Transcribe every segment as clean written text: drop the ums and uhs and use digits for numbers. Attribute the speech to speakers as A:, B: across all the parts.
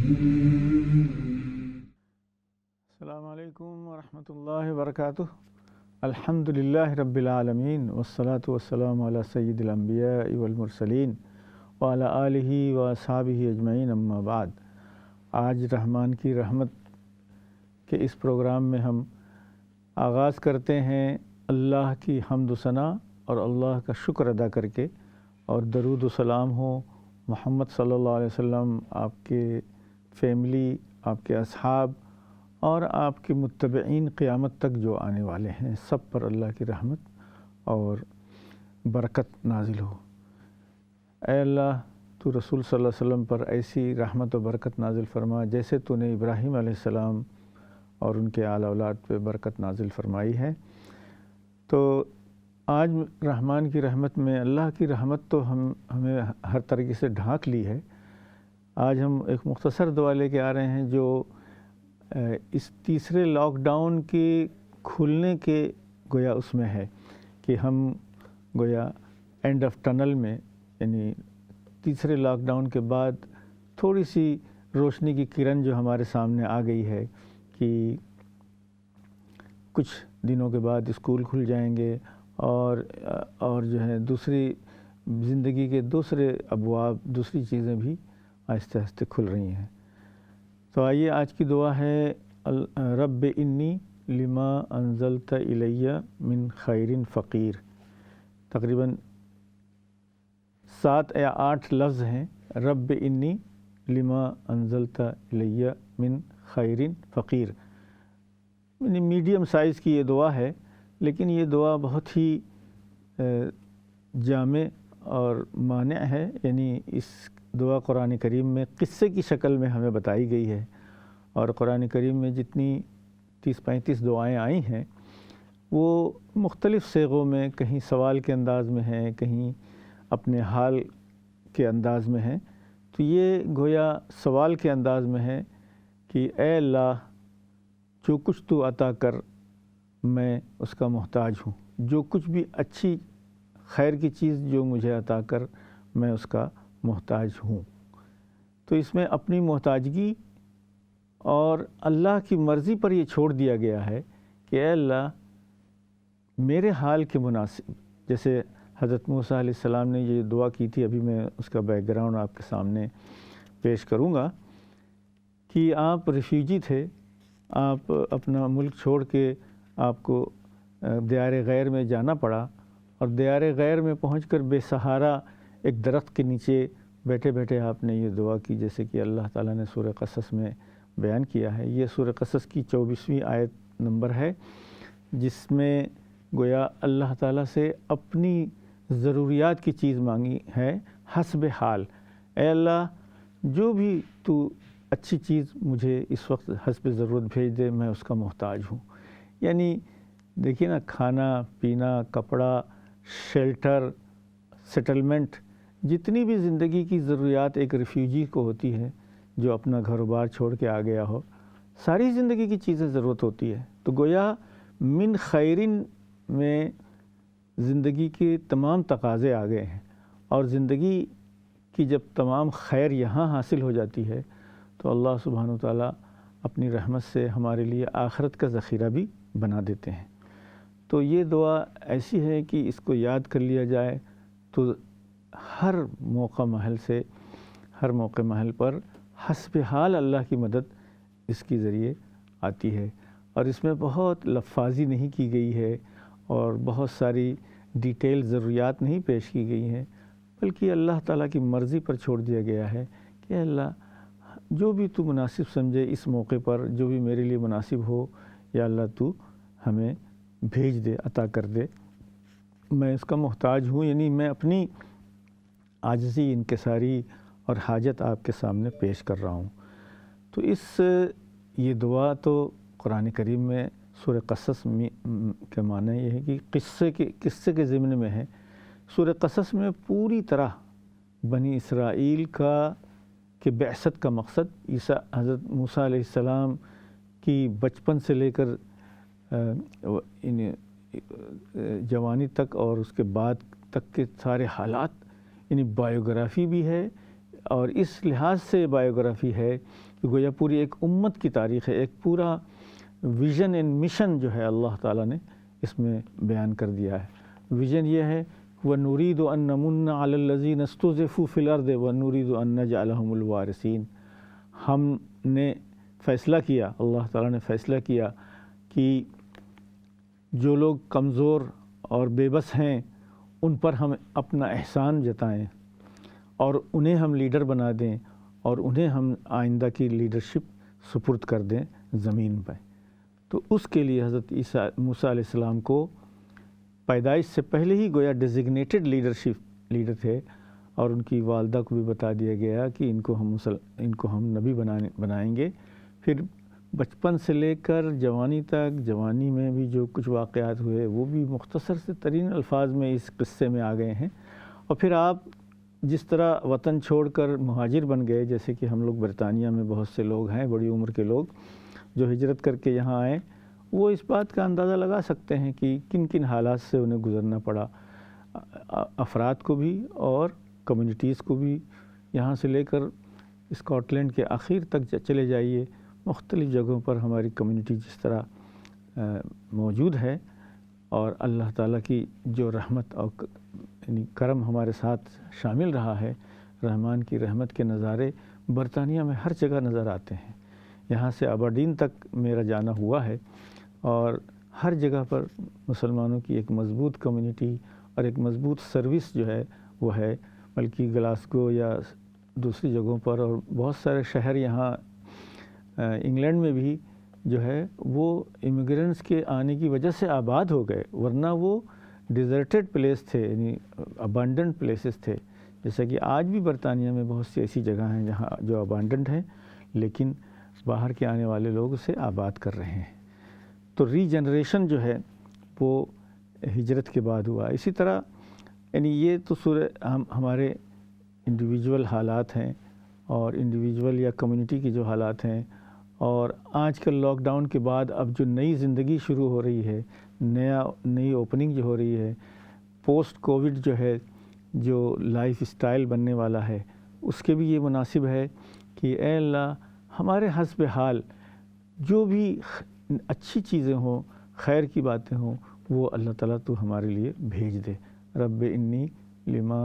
A: السلام علیکم ورحمۃ اللہ وبرکاتہ۔ الحمدللہ رب العالمین والصلاة والسلام علی سید الانبیاء والمرسلین وعلی آلہ واصحابہ اجمعین، اما بعد۔ آج رحمان کی رحمت کے اس پروگرام میں ہم آغاز کرتے ہیں اللہ کی حمد و ثنا اور اللہ کا شکر ادا کر کے، اور درود و سلام ہو محمد صلی اللہ علیہ وسلم، آپ کے فیملی، آپ کے اصحاب اور آپ کے متبعین قیامت تک جو آنے والے ہیں، سب پر اللہ کی رحمت اور برکت نازل ہو۔ اے اللہ، تو رسول صلی اللہ علیہ وسلم پر ایسی رحمت و برکت نازل فرما جیسے تو نے ابراہیم علیہ السلام اور ان کے آل اولاد پہ برکت نازل فرمائی ہے۔ تو آج رحمان کی رحمت میں اللہ کی رحمت تو ہمیں ہر طریقے سے ڈھانک لی ہے۔ آج ہم ایک مختصر دعا لے کے آ رہے ہیں جو اس تیسرے لاک ڈاؤن کے کھلنے کے گویا اس میں ہے کہ ہم گویا اینڈ آف ٹنل میں، یعنی تیسرے لاک ڈاؤن کے بعد تھوڑی سی روشنی کی کرن جو ہمارے سامنے آ گئی ہے کہ کچھ دنوں کے بعد اسکول کھل جائیں گے اور جو ہے دوسری زندگی کے دوسرے ابواب، دوسری چیزیں بھی آہستہ آہستہ کھل رہی ہیں۔ تو آئیے آج کی دعا ہے رب انی لما انزلت الی من خیر فقیر۔ تقریباً 7 یا 8 لفظ ہیں، رب انی لما انزلت الی من خیر فقیر۔ یعنی میڈیم سائز کی یہ دعا ہے، لیکن یہ دعا بہت ہی جامع اور مانع ہے۔ یعنی اس دعا قرآن کریم میں قصے کی شکل میں ہمیں بتائی گئی ہے، اور قرآن کریم میں جتنی 30-35 دعائیں آئی ہیں وہ مختلف صیغوں میں، کہیں سوال کے انداز میں ہیں، کہیں اپنے حال کے انداز میں ہیں۔ تو یہ گویا سوال کے انداز میں ہے کہ اے اللہ، جو کچھ تو عطا کر میں اس کا محتاج ہوں، جو کچھ بھی اچھی خیر کی چیز جو مجھے عطا کر میں اس کا محتاج ہوں۔ تو اس میں اپنی محتاجگی اور اللہ کی مرضی پر یہ چھوڑ دیا گیا ہے کہ اے اللہ، میرے حال کے مناسب، جیسے حضرت موسیٰ علیہ السلام نے یہ دعا کی تھی، ابھی میں اس کا بیک گراؤنڈ آپ کے سامنے پیش کروں گا، کہ آپ ریفیوجی تھے، آپ اپنا ملک چھوڑ کے آپ کو دیار غیر میں جانا پڑا، اور دیار غیر میں پہنچ کر بے سہارا ایک درخت کے نیچے بیٹھے بیٹھے آپ نے یہ دعا کی، جیسے کہ اللہ تعالیٰ نے سورہ قصص میں بیان کیا ہے۔ یہ سورہ قصص کی 24ویں آیت نمبر ہے، جس میں گویا اللہ تعالیٰ سے اپنی ضروریات کی چیز مانگی ہے حسب حال۔ اے اللہ، جو بھی تو اچھی چیز مجھے اس وقت حسب ضرورت بھیج دے، میں اس کا محتاج ہوں۔ یعنی دیکھیے نا، کھانا پینا، کپڑا، شیلٹر، سیٹلمنٹ، جتنی بھی زندگی کی ضروریات ایک ریفیوجی کو ہوتی ہے جو اپنا گھر و بار چھوڑ کے آ گیا ہو، ساری زندگی کی چیزیں ضرورت ہوتی ہے۔ تو گویا من خیرن میں زندگی کے تمام تقاضے آ گئے ہیں، اور زندگی کی جب تمام خیر یہاں حاصل ہو جاتی ہے تو اللہ سبحانہ و تعالیٰ اپنی رحمت سے ہمارے لیے آخرت کا ذخیرہ بھی بنا دیتے ہیں۔ تو یہ دعا ایسی ہے کہ اس کو یاد کر لیا جائے تو ہر موقع محل پر حسب حال اللہ کی مدد اس کے ذریعے آتی ہے، اور اس میں بہت لفاظی نہیں کی گئی ہے اور بہت ساری ڈیٹیل ضروریات نہیں پیش کی گئی ہیں، بلکہ اللہ تعالیٰ کی مرضی پر چھوڑ دیا گیا ہے کہ اللہ، جو بھی تو مناسب سمجھے اس موقع پر، جو بھی میرے لیے مناسب ہو، یا اللہ تو ہمیں بھیج دے، عطا کر دے، میں اس کا محتاج ہوں۔ یعنی میں اپنی عاجزی، انکساری اور حاجت آپ کے سامنے پیش کر رہا ہوں۔ تو یہ دعا تو قرآن کریم میں سورہ قصص کے معنی یہ ہے کہ قصے کے ضمن میں ہے۔ سورہ قصص میں پوری طرح بنی اسرائیل کے بعثت کا مقصد، حضرت موسیٰ علیہ السلام کی بچپن سے لے کر جوانی تک اور اس کے بعد تک کے سارے حالات، یعنی بایوگرافی بھی ہے، اور اس لحاظ سے بایوگرافی ہے کہ گویا پوری ایک امت کی تاریخ ہے، ایک پورا ویژن اینڈ مشن جو ہے اللہ تعالیٰ نے اس میں بیان کر دیا ہے۔ ویژن یہ ہے وَنُرِيدُ أَن نَّمُنَّ عَلَى الَّذِينَ اسْتُضْعِفُوا فِي الْأَرْضِ وَنُرِيدُ أَن نَّجْعَلَهُمُ الْوَارِثِينَ۔ ہم نے فیصلہ کیا، اللہ تعالیٰ نے فیصلہ کیا کہ جو لوگ کمزور اور بے بس ہیں ان پر ہم اپنا احسان جتائیں اور انہیں ہم لیڈر بنا دیں اور انہیں ہم آئندہ کی لیڈرشپ سپرد کر دیں زمین پہ۔ تو اس کے لیے حضرت موسیٰ علیہ السلام کو پیدائش سے پہلے ہی گویا ڈیزگنیٹڈ لیڈر تھے، اور ان کی والدہ کو بھی بتا دیا گیا کہ ان کو ہم نبی بنائیں گے۔ پھر بچپن سے لے کر جوانی تک، جوانی میں بھی جو کچھ واقعات ہوئے وہ بھی مختصر سے ترین الفاظ میں اس قصے میں آ گئے ہیں۔ اور پھر آپ جس طرح وطن چھوڑ کر مہاجر بن گئے، جیسے کہ ہم لوگ برطانیہ میں بہت سے لوگ ہیں بڑی عمر کے لوگ جو ہجرت کر کے یہاں آئے، وہ اس بات کا اندازہ لگا سکتے ہیں کہ کن کن حالات سے انہیں گزرنا پڑا، افراد کو بھی اور کمیونٹیز کو بھی۔ یہاں سے لے کر اسکاٹ لینڈ کے آخر تک چلے جائیے، مختلف جگہوں پر ہماری کمیونٹی جس طرح موجود ہے، اور اللہ تعالیٰ کی جو رحمت اور یعنی کرم ہمارے ساتھ شامل رہا ہے، رحمان کی رحمت کے نظارے برطانیہ میں ہر جگہ نظر آتے ہیں۔ یہاں سے ابرڈین تک میرا جانا ہوا ہے، اور ہر جگہ پر مسلمانوں کی ایک مضبوط کمیونٹی اور ایک مضبوط سروس جو ہے وہ ہے، بلکہ گلاسگو یا دوسری جگہوں پر اور بہت سارے شہر یہاں انگلینڈ میں بھی جو ہے وہ امیگرینٹس کے آنے کی وجہ سے آباد ہو گئے، ورنہ وہ ڈیزرٹڈ پلیس تھے، یعنی ابانڈنڈ پلیسز تھے۔ جیسا کہ آج بھی برطانیہ میں بہت سی ایسی جگہ ہیں جہاں جو ابانڈنڈ ہیں، لیکن باہر کے آنے والے لوگ اسے آباد کر رہے ہیں۔ تو ری جنریشن جو ہے وہ ہجرت کے بعد ہوا۔ اسی طرح یعنی یہ تو ہمارے انڈیویجول حالات ہیں اور انڈیویجول یا کمیونٹی کی جو حالات ہیں، اور آج کل لاک ڈاؤن کے بعد اب جو نئی زندگی شروع ہو رہی ہے، نئی اوپننگ جو ہو رہی ہے، پوسٹ کووڈ جو ہے، جو لائف اسٹائل بننے والا ہے، اس کے بھی یہ مناسب ہے کہ اے اللہ ہمارے حسب حال جو بھی اچھی چیزیں ہوں، خیر کی باتیں ہوں، وہ اللہ تعالیٰ تو ہمارے لیے بھیج دے۔ رب انی لما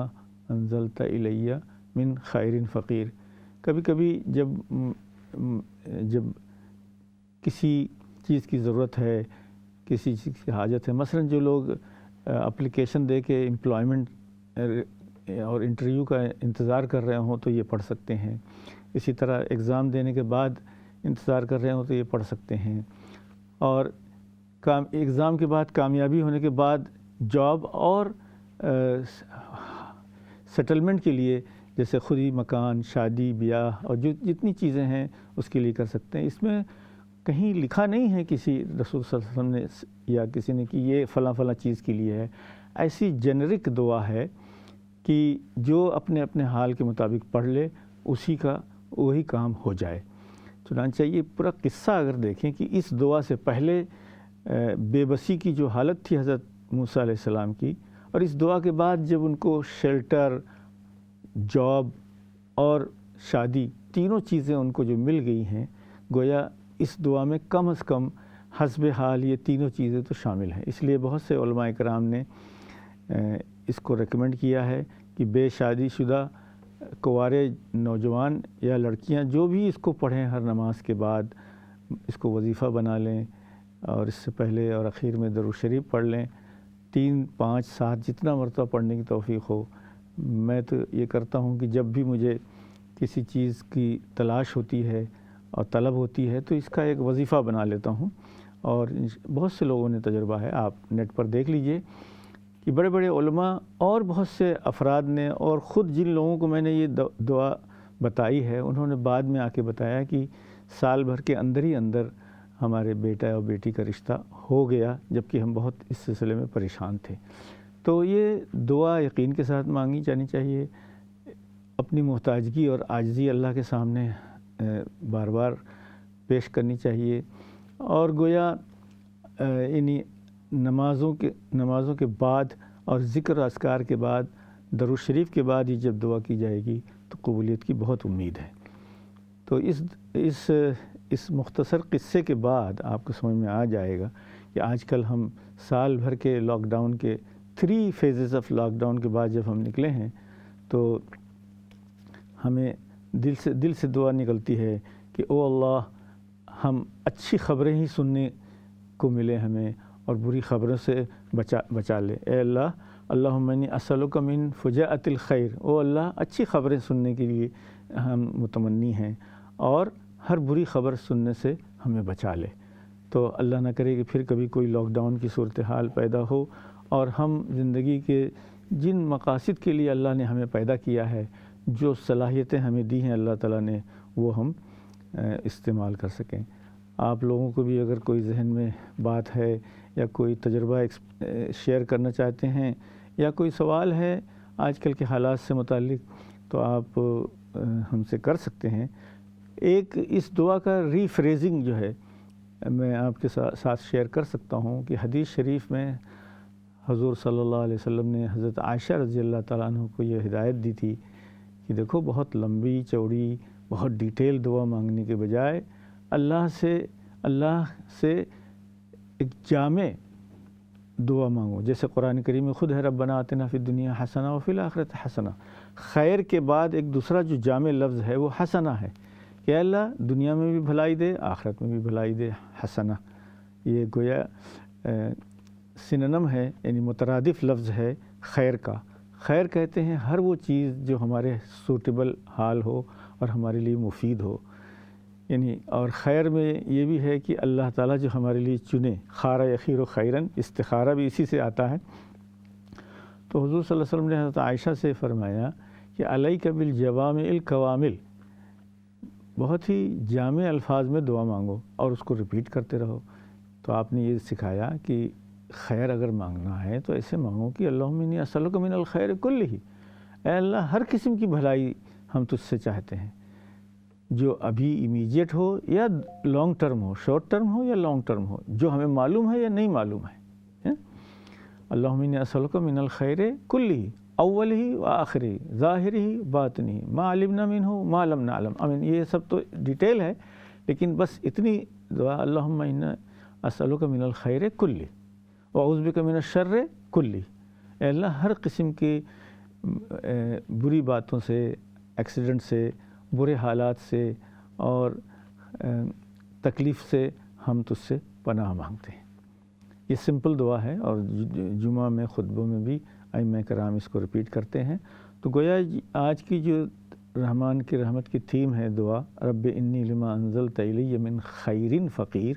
A: انزلت الیہ من خیر فقیر۔ کبھی کبھی جب کسی چیز کی ضرورت ہے، کسی چیز کی حاجت ہے، مثلا جو لوگ اپلیکیشن دے کے امپلائمنٹ اور انٹرویو کا انتظار کر رہے ہوں تو یہ پڑھ سکتے ہیں۔ اسی طرح ایگزام دینے کے بعد انتظار کر رہے ہوں تو یہ پڑھ سکتے ہیں، اور ایگزام کے بعد کامیابی ہونے کے بعد جاب اور سیٹلمنٹ کے لیے جیسے خودی مکان، شادی، بیاہ اور جو جتنی چیزیں ہیں اس کے لیے کر سکتے ہیں۔ اس میں کہیں لکھا نہیں ہے کسی رسول صلی اللہ علیہ وسلم نے یا کسی نے کہ یہ فلاں فلاں چیز کے لیے ہے۔ ایسی جنرک دعا ہے کہ جو اپنے اپنے حال کے مطابق پڑھ لے اسی کا وہی کام ہو جائے۔ چنانچہ یہ پورا قصہ اگر دیکھیں کہ اس دعا سے پہلے بے بسی کی جو حالت تھی حضرت موسیٰ علیہ السلام کی، اور اس دعا کے بعد جب ان کو شیلٹر، جاب اور شادی تینوں چیزیں ان کو جو مل گئی ہیں، گویا اس دعا میں کم از کم حسب حال یہ تینوں چیزیں تو شامل ہیں۔ اس لیے بہت سے علماء کرام نے اس کو ریکمنڈ کیا ہے کہ بے شادی شدہ کنوارے نوجوان یا لڑکیاں جو بھی اس کو پڑھیں ہر نماز کے بعد، اس کو وظیفہ بنا لیں، اور اس سے پہلے اور اخیر میں درود شریف پڑھ لیں، 3، 5، 7 جتنا مرتبہ پڑھنے کی توفیق ہو۔ میں تو یہ کرتا ہوں کہ جب بھی مجھے کسی چیز کی تلاش ہوتی ہے اور طلب ہوتی ہے تو اس کا ایک وظیفہ بنا لیتا ہوں، اور بہت سے لوگوں نے تجربہ ہے، آپ نیٹ پر دیکھ لیجئے کہ بڑے بڑے علماء اور بہت سے افراد نے، اور خود جن لوگوں کو میں نے یہ دعا بتائی ہے انہوں نے بعد میں آ کے بتایا کہ سال بھر کے اندر ہی اندر ہمارے بیٹا اور بیٹی کا رشتہ ہو گیا، جبکہ ہم بہت اس سلسلے میں پریشان تھے۔ تو یہ دعا یقین کے ساتھ مانگی جانی چاہیے، اپنی محتاجگی اور عاجزی اللہ کے سامنے بار بار پیش کرنی چاہیے، اور گویا یعنی نمازوں کے بعد اور ذکر و اذکار کے بعد، درود شریف کے بعد یہ جب دعا کی جائے گی تو قبولیت کی بہت امید ہے۔ تو اس مختصر قصے کے بعد آپ کو سمجھ میں آ جائے گا کہ آج کل ہم سال بھر کے لاک ڈاؤن کے 3 فیزز آف لاک ڈاؤن کے بعد جب ہم نکلے ہیں تو ہمیں دل سے دعا نکلتی ہے کہ او اللہ، ہم اچھی خبریں ہی سننے کو ملے ہمیں اور بری خبروں سے بچا لے۔ اے اللہ، اللہم انی اسألک من فجاءۃ الخیر، او اللہ اچھی خبریں سننے کے لیے ہم متمنی ہیں اور ہر بری خبر سننے سے ہمیں بچا لے۔ تو اللہ نہ کرے کہ پھر کبھی کوئی لاک ڈاؤن کی صورتحال پیدا ہو اور ہم زندگی کے جن مقاصد کے لیے اللہ نے ہمیں پیدا کیا ہے، جو صلاحیتیں ہمیں دی ہیں اللہ تعالیٰ نے، وہ ہم استعمال کر سکیں۔ آپ لوگوں کو بھی اگر کوئی ذہن میں بات ہے یا کوئی تجربہ شیئر کرنا چاہتے ہیں یا کوئی سوال ہے آج کل کے حالات سے متعلق، تو آپ ہم سے کر سکتے ہیں۔ ایک اس دعا کا ری فریزنگ جو ہے میں آپ کے ساتھ شیئر کر سکتا ہوں کہ حدیث شریف میں حضور صلی اللہ علیہ وسلم نے حضرت عائشہ رضی اللہ تعالیٰ عنہ کو یہ ہدایت دی تھی کہ دیکھو، بہت لمبی چوڑی بہت ڈیٹیل دعا مانگنے کے بجائے اللہ سے ایک جامع دعا مانگو، جیسے قرآن کریم میں خود ہے ربنا آتنا فی الدنیا حسنہ وفی الآخرۃ حسنہ۔ خیر کے بعد ایک دوسرا جو جامع لفظ ہے وہ حسنہ ہے کہ اللہ دنیا میں بھی بھلائی دے، آخرت میں بھی بھلائی دے۔ حسنہ یہ گویا سنونم ہے، یعنی مترادف لفظ ہے خیر کا۔ خیر کہتے ہیں ہر وہ چیز جو ہمارے سوٹیبل حال ہو اور ہمارے لیے مفید ہو، یعنی اور خیر میں یہ بھی ہے کہ اللہ تعالیٰ جو ہمارے لیے چنے، خار یخیر خیرن، استخارہ بھی اسی سے آتا ہے۔ تو حضور صلی اللہ علیہ وسلم نے حضرت عائشہ سے فرمایا کہ علیک بالجوامع الکوامل، بہت ہی جامع الفاظ میں دعا مانگو اور اس کو ریپیٹ کرتے رہو۔ تو آپ نے یہ سکھایا کہ خیر اگر مانگنا ہے تو ایسے مانگو کہ اللہم انی اسألک من الخیر کلہ، اے اللہ ہر قسم کی بھلائی ہم تجھ سے چاہتے ہیں، جو ابھی امیجیٹ ہو یا لانگ ٹرم ہو، شارٹ ٹرم ہو یا لانگ ٹرم ہو، جو ہمیں معلوم ہے یا نہیں معلوم ہے۔ اللہم انی اسألک من الخیر کلہ اولہ و آخرہ ظاہرہ باطنہ ما علمنا منہ ما لم نعلم۔ یہ سب تو ڈیٹیل ہے، لیکن بس اتنی دعا، اللہم انی اسألک من الخیر کلہ واعوذ بک من الشر کلہ، اے اللہ ہر قسم کی بری باتوں سے، ایکسیڈنٹ سے، برے حالات سے اور تکلیف سے ہم تجھ سے پناہ مانگتے ہیں۔ یہ سمپل دعا ہے اور جمعہ میں خطبوں میں بھی ائمہ کرام اس کو ریپیٹ کرتے ہیں۔ تو گویا آج کی جو رحمان کی رحمت کی تھیم ہے دعا، رب انی لما انزلت الی من خیر فقیر،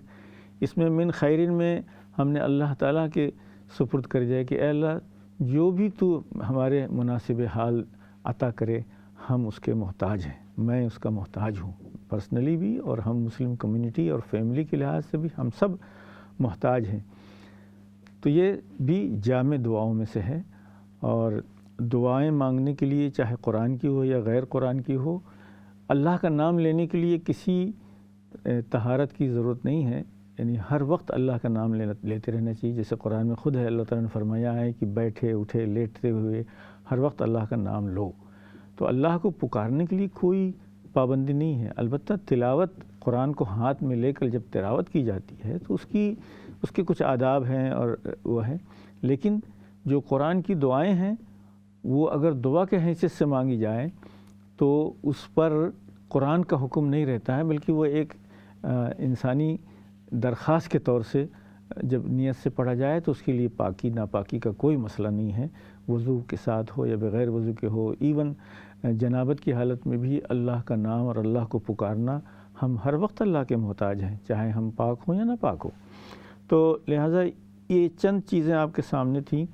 A: اس میں من خیرن میں ہم نے اللہ تعالیٰ کے سپرد کر جائے کہ اے اللہ جو بھی تو ہمارے مناسب حال عطا کرے، ہم اس کے محتاج ہیں، میں اس کا محتاج ہوں پرسنلی بھی، اور ہم مسلم کمیونٹی اور فیملی کے لحاظ سے بھی ہم سب محتاج ہیں۔ تو یہ بھی جامع دعاؤں میں سے ہے، اور دعائیں مانگنے کے لیے چاہے قرآن کی ہو یا غیر قرآن کی ہو، اللہ کا نام لینے کے لیے کسی طہارت کی ضرورت نہیں ہے، یعنی ہر وقت اللہ کا نام لیتے رہنا چاہیے۔ جیسے قرآن میں خود ہے اللہ تعالیٰ نے فرمایا ہے کہ بیٹھے اٹھے لیٹتے ہوئے ہر وقت اللہ کا نام لو۔ تو اللہ کو پکارنے کے لیے کوئی پابندی نہیں ہے، البتہ تلاوت قرآن کو ہاتھ میں لے کر جب تلاوت کی جاتی ہے تو اس کے کچھ آداب ہیں اور وہ ہیں، لیکن جو قرآن کی دعائیں ہیں وہ اگر دعا کے حیثیت سے مانگی جائیں تو اس پر قرآن کا حکم نہیں رہتا ہے، بلکہ وہ ایک انسانی درخواست کے طور سے جب نیت سے پڑھا جائے تو اس کے لیے پاکی ناپاکی کا کوئی مسئلہ نہیں ہے، وضو کے ساتھ ہو یا بغیر وضو کے ہو، ایون جنابت کی حالت میں بھی اللہ کا نام اور اللہ کو پکارنا، ہم ہر وقت اللہ کے محتاج ہیں، چاہے ہم پاک ہوں یا نہ پاک ہو۔ تو لہٰذا یہ چند چیزیں آپ کے سامنے تھیں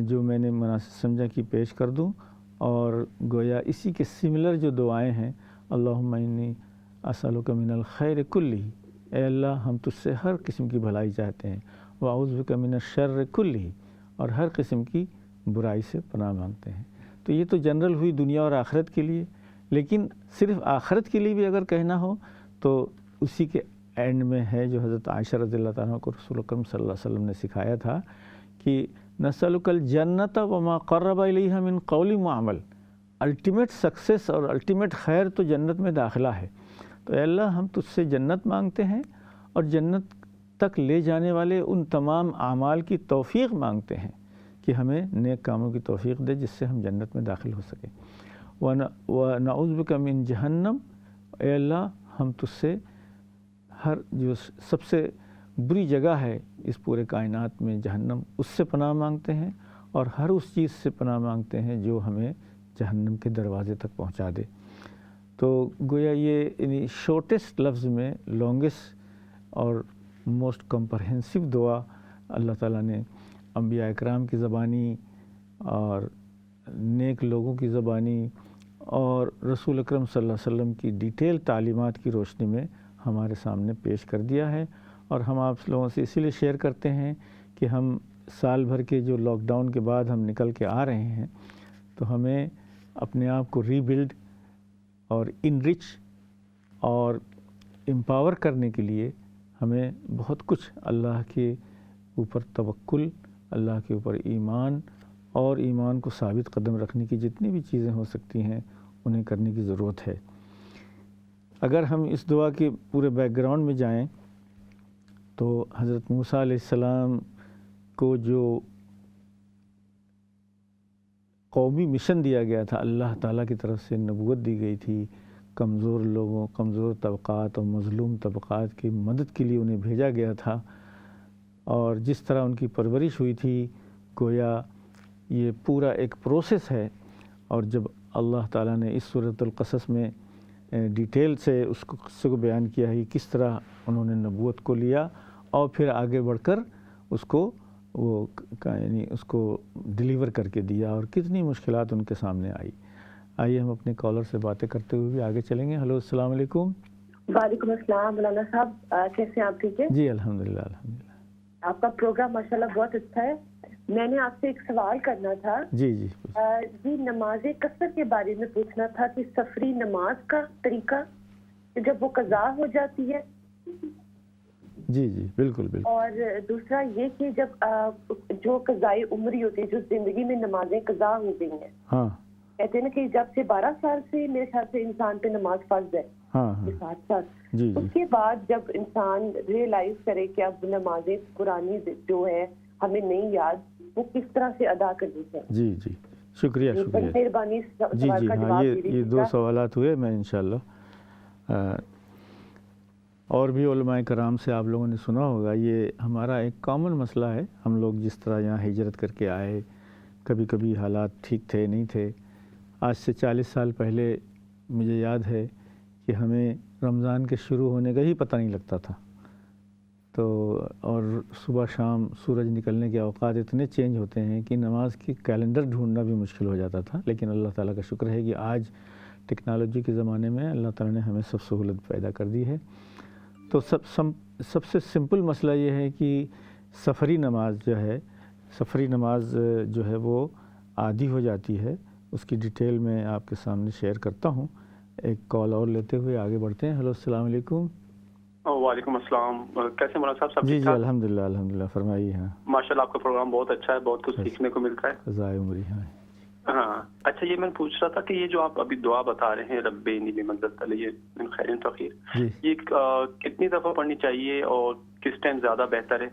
A: جو میں نے مناسب سمجھا کہ پیش کر دوں، اور گویا اسی کے سملر جو دعائیں ہیں، اللہم انی اسألک من الخیر کلہ، اے اللہ ہم تجھ سے ہر قسم کی بھلائی چاہتے ہیں، واعوذ بک من الشر کلہ، اور ہر قسم کی برائی سے پناہ مانگتے ہیں۔ تو یہ تو جنرل ہوئی دنیا اور آخرت کے لیے، لیکن صرف آخرت کے لیے بھی اگر کہنا ہو تو اسی کے اینڈ میں ہے جو حضرت عائشہ رضی اللہ تعالیٰ کو رسول اکرم صلی اللہ علیہ وسلم نے سکھایا تھا کہ نسألک الجنۃ وما قرب الیہا من قول وعمل، الٹیمیٹ سکسیس اور الٹیمیٹ خیر تو جنت میں داخلہ ہے. تو اے اللہ ہم تجھ سے جنت مانگتے ہیں اور جنت تک لے جانے والے ان تمام اعمال کی توفیق مانگتے ہیں کہ ہمیں نیک کاموں کی توفیق دے جس سے ہم جنت میں داخل ہو سکیں. وَنَعُوذُ بِكَ مِن جہنم، اے اللہ ہم تجھ سے ہر جو سب سے بری جگہ ہے اس پورے کائنات میں جہنم، اس سے پناہ مانگتے ہیں اور ہر اس چیز سے پناہ مانگتے ہیں جو ہمیں جہنم کے دروازے تک پہنچا دے. تو گویا یہ شارٹیسٹ لفظ میں لانگسٹ اور موسٹ کمپرہنسو دعا اللہ تعالیٰ نے انبیاء اکرام کی زبانی اور نیک لوگوں کی زبانی اور رسول اکرم صلی اللہ علیہ وسلم کی ڈیٹیل تعلیمات کی روشنی میں ہمارے سامنے پیش کر دیا ہے. اور ہم آپ لوگوں سے اسی لیے شیئر کرتے ہیں کہ ہم سال بھر کے جو لاک ڈاؤن کے بعد ہم نکل کے آ رہے ہیں تو ہمیں اپنے آپ کو ری بلڈ اور انرچ اور امپاور کرنے کے لیے ہمیں بہت کچھ اللہ کے اوپر توکل، اللہ کے اوپر ایمان اور ایمان کو ثابت قدم رکھنے کی جتنی بھی چیزیں ہو سکتی ہیں انہیں کرنے کی ضرورت ہے. اگر ہم اس دعا کے پورے بیک گراؤنڈ میں جائیں تو حضرت موسیٰ علیہ السلام کو جو قومی مشن دیا گیا تھا، اللہ تعالیٰ کی طرف سے نبوت دی گئی تھی، کمزور لوگوں، کمزور طبقات اور مظلوم طبقات کی مدد کے لیے انہیں بھیجا گیا تھا، اور جس طرح ان کی پرورش ہوئی تھی گویا یہ پورا ایک پروسیس ہے. اور جب اللہ تعالیٰ نے اس سورۃ القصص میں ڈیٹیل سے اس کو قصے کو بیان کیا ہے کس طرح انہوں نے نبوت کو لیا اور پھر آگے بڑھ کر اس کو یعنی اس کو ڈیلیور کر کے دیا اور کتنی مشکلات ان کے سامنے آئی. آئیے ہم اپنے کالر سے باتیں کرتے ہوئے بھی آگے چلیں گے. ہلو، السلام علیکم.
B: وعلیکم السلام مولانا صاحب، کیسے ہیں آپ؟ ٹھیک ہے
A: جی الحمدللہ الحمدللہ.
B: آپ کا پروگرام ماشاءاللہ بہت اچھا ہے. میں نے آپ سے ایک سوال کرنا تھا.
A: جی
B: نماز قصر کے بارے میں پوچھنا تھا کہ سفری نماز کا طریقہ جب وہ قضا ہو جاتی ہے.
A: جی بالکل.
B: اور دوسرا یہ کہ جب جو قضائے عمری ہوتی ہے، جو زندگی میں نمازیں قضا ہو گئی ہیں،
A: ہاں
B: کہتے ہیں نا کہ جب سے 12 سال سے میرے خیال سے انسان پہ نماز فرض ہے.
A: ہاں
B: 7 سال. اس کے بعد جب انسان ریئلائز کرے کہ اب نمازیں قرآنی جو ہے ہمیں نہیں یاد، وہ کس طرح سے ادا کرنی چاہیے.
A: جی شکریہ.
B: مہربانی سوال کا جواب
A: یہ 2 سوالات ہوئے. میں انشاءاللہ اور بھی علماء کرام سے آپ لوگوں نے سنا ہوگا، یہ ہمارا ایک کامن مسئلہ ہے. ہم لوگ جس طرح یہاں ہجرت کر کے آئے، کبھی حالات ٹھیک تھے نہیں تھے. آج سے 40 سال پہلے مجھے یاد ہے کہ ہمیں رمضان کے شروع ہونے کا ہی پتہ نہیں لگتا تھا. تو اور صبح شام سورج نکلنے کے اوقات اتنے چینج ہوتے ہیں کہ نماز کی کیلنڈر ڈھونڈنا بھی مشکل ہو جاتا تھا. لیکن اللہ تعالیٰ کا شکر ہے کہ آج ٹیکنالوجی کے زمانے میں اللہ تعالیٰ نے ہمیں سب سہولت پیدا کر دی ہے. تو سب سے سمپل مسئلہ یہ ہے کہ سفری نماز جو ہے وہ عادی ہو جاتی ہے. اس کی ڈیٹیل میں آپ کے سامنے شیئر کرتا ہوں. ایک کال اور لیتے ہوئے آگے بڑھتے ہیں. ہلو، السلام علیکم.
C: وعلیکم السلام. کیسے مولانا صاحب؟
A: جی الحمدللہ فرمائیے. ہاں
C: ماشاءاللہ آپ کا پروگرام بہت اچھا ہے، بہت کچھ سیکھنے کو ملتا ہے.
A: قضائے عمری.
C: ہاں اچھا، یہ میں پوچھ رہا تھا کہ یہ جو آپ ابھی دعا بتا رہے ہیں رب انی بمنزلۃ علی من خیر فقیر، یہ کتنی دفعہ پڑھنی چاہیے اور کس ٹائم زیادہ بہتر ہے؟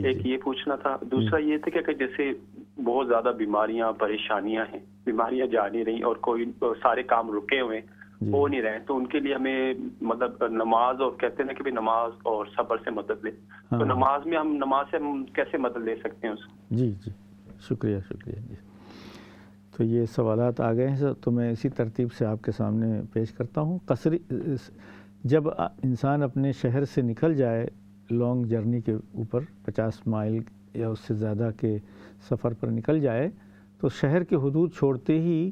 C: ایک یہ پوچھنا تھا. دوسرا یہ تھا کہ جیسے بہت زیادہ بیماریاں پریشانیاں ہیں، بیماریاں جا نہیں رہی اور کوئی سارے کام رکے ہوئے ہو نہیں رہے، تو ان کے لیے ہمیں مطلب نماز، اور کہتے ہیں کہ بھی نماز اور صبر سے مدد لے، تو نماز سے ہم کیسے مدد لے سکتے ہیں اس؟
A: جی شکریہ. تو یہ سوالات آ گئے ہیں تو میں اسی ترتیب سے آپ کے سامنے پیش کرتا ہوں. جب انسان اپنے شہر سے نکل جائے لانگ جرنی کے اوپر 50 مائل یا اس سے زیادہ کے سفر پر نکل جائے تو شہر کے حدود چھوڑتے ہی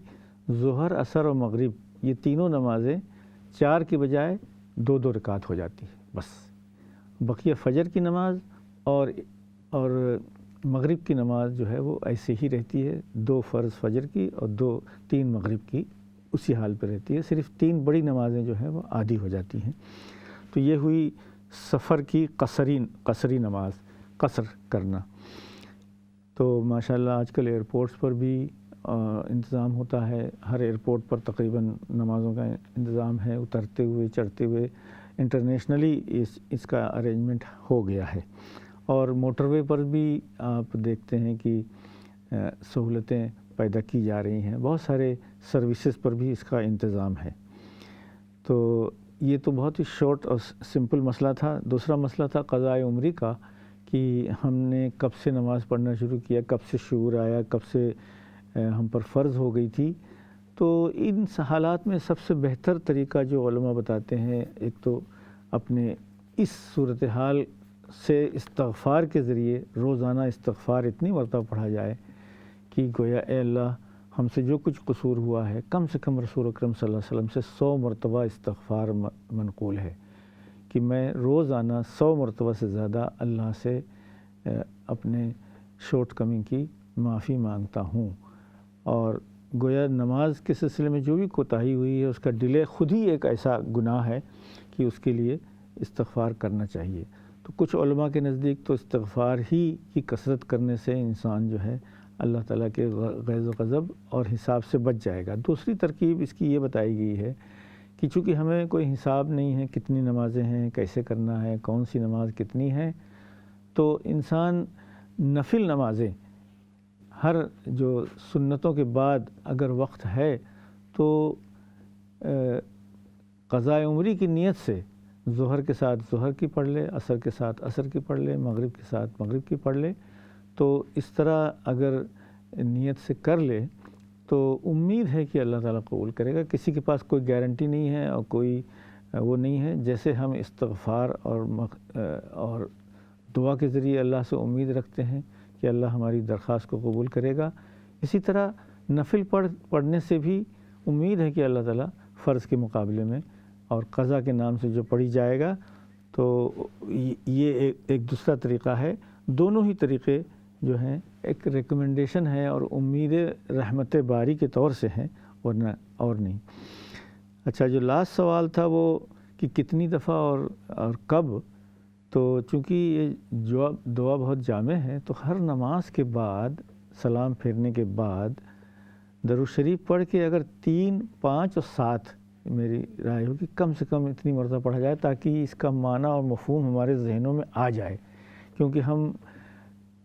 A: ظہر، عصر اور مغرب یہ تینوں نمازیں 4 کی بجائے 2 رکعت ہو جاتی ہے بس. بقیہ فجر کی نماز اور مغرب کی نماز جو ہے وہ ایسے ہی رہتی ہے، 2 فرض فجر کی اور 3 مغرب کی اسی حال پہ رہتی ہے. صرف 3 بڑی نمازیں جو ہیں وہ عادی ہو جاتی ہیں. تو یہ ہوئی سفر کی قصری نماز، قصر کرنا. تو ماشاءاللہ آج کل ایئرپورٹس پر بھی انتظام ہوتا ہے، ہر ایئرپورٹ پر تقریباً نمازوں کا انتظام ہے، اترتے ہوئے چڑھتے ہوئے انٹرنیشنلی اس کا ارینجمنٹ ہو گیا ہے، اور موٹر وے پر بھی آپ دیکھتے ہیں کہ سہولتیں پیدا کی جا رہی ہیں، بہت سارے سروسز پر بھی اس کا انتظام ہے۔ تو یہ تو بہت ہی شارٹ اور سمپل مسئلہ تھا۔ دوسرا مسئلہ تھا قضاء عمری کا، کہ ہم نے کب سے نماز پڑھنا شروع کیا، کب سے شعور آیا، کب سے ہم پر فرض ہو گئی تھی۔ تو ان حالات میں سب سے بہتر طریقہ جو علماء بتاتے ہیں، ایک تو اپنے اس صورتحال سے استغفار کے ذریعے روزانہ استغفار اتنی مرتبہ پڑھا جائے کہ گویا اے اللہ ہم سے جو کچھ قصور ہوا ہے، کم سے کم رسول اکرم صلی اللہ علیہ وسلم سے 100 مرتبہ استغفار منقول ہے کہ میں روزانہ 100 مرتبہ سے زیادہ اللہ سے اپنے شارٹ کمنگ کی معافی مانگتا ہوں، اور گویا نماز کے سلسلے میں جو بھی کوتاہی ہوئی ہے اس کا ڈیلے خود ہی ایک ایسا گناہ ہے کہ اس کے لیے استغفار کرنا چاہیے۔ تو کچھ علماء کے نزدیک تو استغفار ہی کی کثرت کرنے سے انسان جو ہے اللہ تعالیٰ کے غیظ و غضب اور حساب سے بچ جائے گا۔ دوسری ترکیب اس کی یہ بتائی گئی ہے کہ چونکہ ہمیں کوئی حساب نہیں ہے کتنی نمازیں ہیں، کیسے کرنا ہے، کون سی نماز کتنی ہے، تو انسان نفل نمازیں ہر جو سنتوں کے بعد اگر وقت ہے تو قضاء عمری کی نیت سے ظہر کے ساتھ ظہر کی پڑھ لے، عصر کے ساتھ عصر کی پڑھ لے، مغرب کے ساتھ مغرب کی پڑھ لے۔ تو اس طرح اگر نیت سے کر لے تو امید ہے کہ اللہ تعالیٰ قبول کرے گا۔ کسی کے پاس کوئی گارنٹی نہیں ہے اور کوئی وہ نہیں ہے، جیسے ہم استغفار اور دعا کے ذریعے اللہ سے امید رکھتے ہیں کہ اللہ ہماری درخواست کو قبول کرے گا، اسی طرح نفل پڑھنے سے بھی امید ہے کہ اللہ تعالیٰ فرض کے مقابلے میں اور قضا کے نام سے جو پڑھی جائے گا۔ تو یہ ایک دوسرا طریقہ ہے۔ دونوں ہی طریقے جو ہیں ایک ریکمنڈیشن ہے اور امید رحمت باری کے طور سے ہیں، ورنہ اور نہیں۔ اچھا، جو لاسٹ سوال تھا وہ کہ کتنی دفعہ اور کب، تو چونکہ یہ دعا بہت جامع ہے تو ہر نماز کے بعد سلام پھیرنے کے بعد درود شریف پڑھ کے اگر 3، 5 اور 7 میری رائے ہو کہ کم سے کم اتنی مرتبہ پڑھا جائے تاکہ اس کا معنی اور مفہوم ہمارے ذہنوں میں آ جائے، کیونکہ ہم